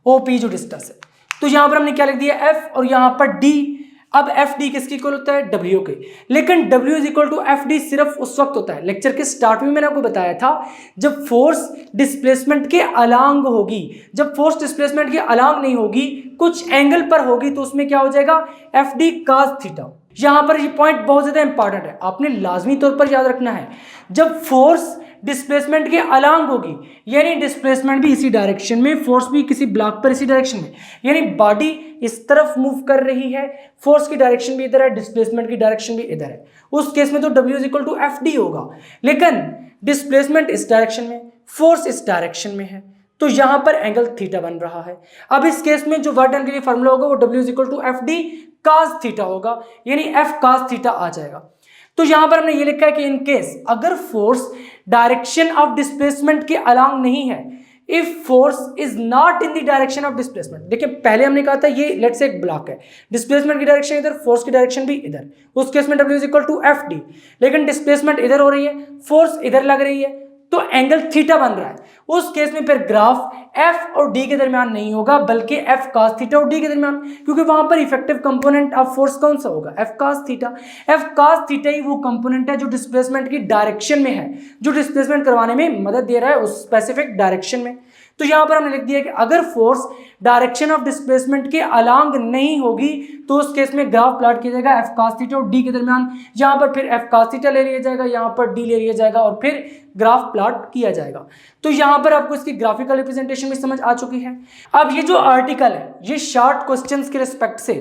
ओ पी जो डिस्टेंस है। तो यहां पर हमने क्या लिख दिया, एफ, और यहां पर डी। अब एफ डी किसकी इक्वल होता है, डब्ल्यू के। लेकिन W is equal to F D सिर्फ उस वक्त होता है, लेक्चर के स्टार्ट में मैंने आपको बताया था, जब फोर्स डिस्प्लेसमेंट के अलांग होगी। जब फोर्स डिस्प्लेसमेंट के अलांग नहीं होगी, कुछ एंगल पर होगी, तो उसमें क्या हो जाएगा, एफ डी कास थीटा। यहां पर ये पॉइंट बहुत ज्यादा इंपॉर्टेंट है, आपने लाजमी तौर पर याद रखना है। जब फोर्स डिस्प्लेसमेंट के अलांग होगी, यानी डिस्प्लेसमेंट भी इसी डायरेक्शन में, फोर्स भी किसी ब्लॉक पर इसी डायरेक्शन में, यानी बॉडी इस तरफ मूव कर रही है, फोर्स की डायरेक्शन भी इधर है, डिस्प्लेसमेंट की डायरेक्शन भी इधर है, उस केस में तो W is equal to F D होगा। लेकिन डिस्प्लेसमेंट इस डायरेक्शन में, फोर्स इस डायरेक्शन में है, तो यहां पर एंगल थीटा बन रहा है। अब इस केस में जो वर्क डन के लिए फॉर्मूला होगा वो W is equal to F D cos theta होगा, यानी एफ कास थीटा आ जाएगा। तो यहां पर हमने ये लिखा है कि इन केस अगर फोर्स डायरेक्शन ऑफ डिस्प्लेसमेंट के अलांग नहीं है, if force is not in the direction of displacement. देखिए पहले हमने कहा था ये लेट्स से एक ब्लॉक है, डिस्प्लेसमेंट की डायरेक्शन इधर, फोर्स की डायरेक्शन भी इधर, उस केस में W is equal to F D. लेकिन डिस्प्लेसमेंट इधर हो रही है, फोर्स इधर लग रही है, तो एंगल थीटा बन रहा है, उस केस में फिर ग्राफ एफ और डी के दरमियान नहीं होगा बल्कि एफ कास थीटा और डी के दरमियान, क्योंकि वहां पर इफेक्टिव कंपोनेंट ऑफ फोर्स कौन सा होगा, F cos theta. F cos theta ही वो कंपोनेंट है जो डिस्प्लेसमेंट की डायरेक्शन में है, जो डिस्प्लेसमेंट करवाने में मदद दे रहा है उस स्पेसिफिक डायरेक्शन में। तो यहां पर हमने लिख दिया कि अगर फोर्स डायरेक्शन ऑफ डिस्प्लेसमेंट के अलोंग नहीं होगी तो उस केस में ग्राफ प्लॉट किया जाएगा एफ कास थीटा और डी के दरमियान। यहां पर फिर एफ कास थीटा ले लिया जाएगा, यहां पर डी ले लिया जाएगा और फिर ग्राफ प्लॉट किया जाएगा। तो यहां पर आपको इसकी ग्राफिकल रिप्रेजेंटेशन भी समझ आ चुकी है। अब ये जो आर्टिकल है ये शॉर्ट क्वेश्चंस के रिस्पेक्ट से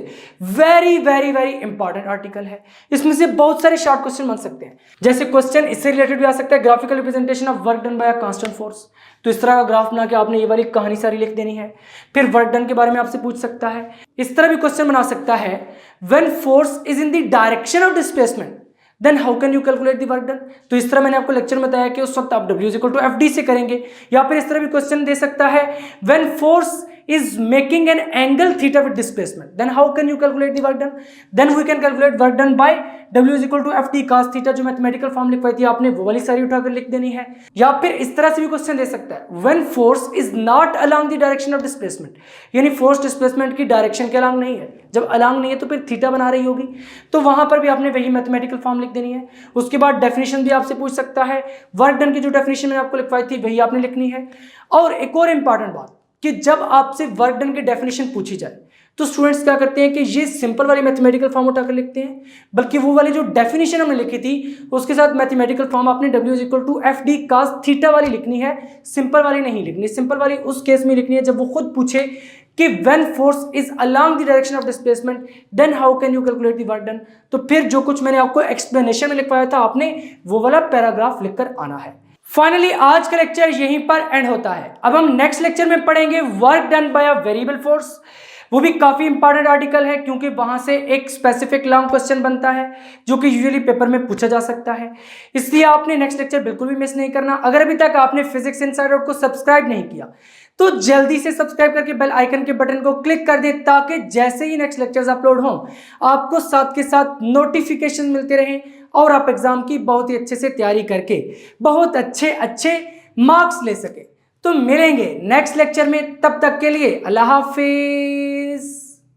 very very very important article है। इसमें से बहुत सारे शॉर्ट क्वेश्चन बन सकते हैं, जैसे क्वेश्चन इससे रिलेटेड भी आ सकता है, graphical representation of work done by a constant force. तो इस तरह का ग्राफ बना के आपने ये वाली कहानी सारी लिख देनी है। फिर वर्क डन के बारे में आपसे पूछ सकता है। इस तरह भी क्वेश्चन बना सकता है, when force is in the direction of displacement then how can you calculate the work done. तो इस तरह मैंने आपको लेक्चर में बताया कि उस वक्त आप W = FD से करेंगे। या फिर इस तरह भी क्वेश्चन दे सकता है, when force is making an angle theta with displacement then how can you calculate the work done, then we can calculate work done by W = FD cos theta। जो मैथमेटिकल फॉर्म लिखवाई थी आपने वो वाली सारी उठाकर लिख देनी है। या फिर इस तरह से भी क्वेश्चन दे सकता है, when force is not along the direction of displacement, यानी फोर्स डिस्प्लेसमेंट की डायरेक्शन के अलॉन्ग नहीं है। जब अलॉन्ग नहीं है तो फिर थीटा बना रही होगी, तो वहां पर भी आपने वही मैथमेटिकल फॉर्म लिख देनी है। उसके बाद डेफिनेशन भी आपसे पूछ सकता है, वर्क डन की जो डेफिनेशन मैंने आपको लिखवाई थी वही आपने लिखनी है। और एक और इंपॉर्टेंट बात कि जब आपसे वर्क डन की डेफिनेशन पूछी जाए तो स्टूडेंट्स क्या करते हैं कि ये सिंपल वाली मैथमेटिकल फॉर्म उठाकर लिखते हैं, बल्कि वो वाली जो डेफिनेशन हमने लिखी थी उसके साथ मैथमेटिकल फॉर्म आपने W = FD cos थीटा वाली लिखनी है, सिंपल वाली नहीं लिखनी। सिंपल वाली उस केस में लिखनी है जब वो खुद पूछे कि when force is along the direction of displacement then how can you calculate the work done. तो फिर जो कुछ मैंने आपको एक्सप्लेनेशन में लिखवाया था आपने वो वाला पैराग्राफ लिखकर आना है। फाइनली आज का लेक्चर यहीं पर एंड होता है। अब हम नेक्स्ट लेक्चर में पढ़ेंगे work done by a variable force. वो भी काफी इंपॉर्टेंट आर्टिकल है क्योंकि वहां से एक स्पेसिफिक लॉन्ग क्वेश्चन बनता है जो कि यूजुअली पेपर में पूछा जा सकता है। इसलिए आपने नेक्स्ट लेक्चर बिल्कुल भी मिस नहीं करना। अगर अभी तक आपने फिजिक्स इनसाइडर को सब्सक्राइब नहीं किया तो जल्दी से सब्सक्राइब करके बेल आइकन के बटन को क्लिक कर दें ताकि जैसे ही नेक्स्ट लेक्चर्स अपलोड हों आपको साथ के साथ नोटिफिकेशन मिलते रहें और आप एग्जाम की बहुत ही अच्छे से तैयारी करके बहुत अच्छे मार्क्स ले सके। तो मिलेंगे नेक्स्ट लेक्चर में, तब तक के लिए अल्लाह हाफिज।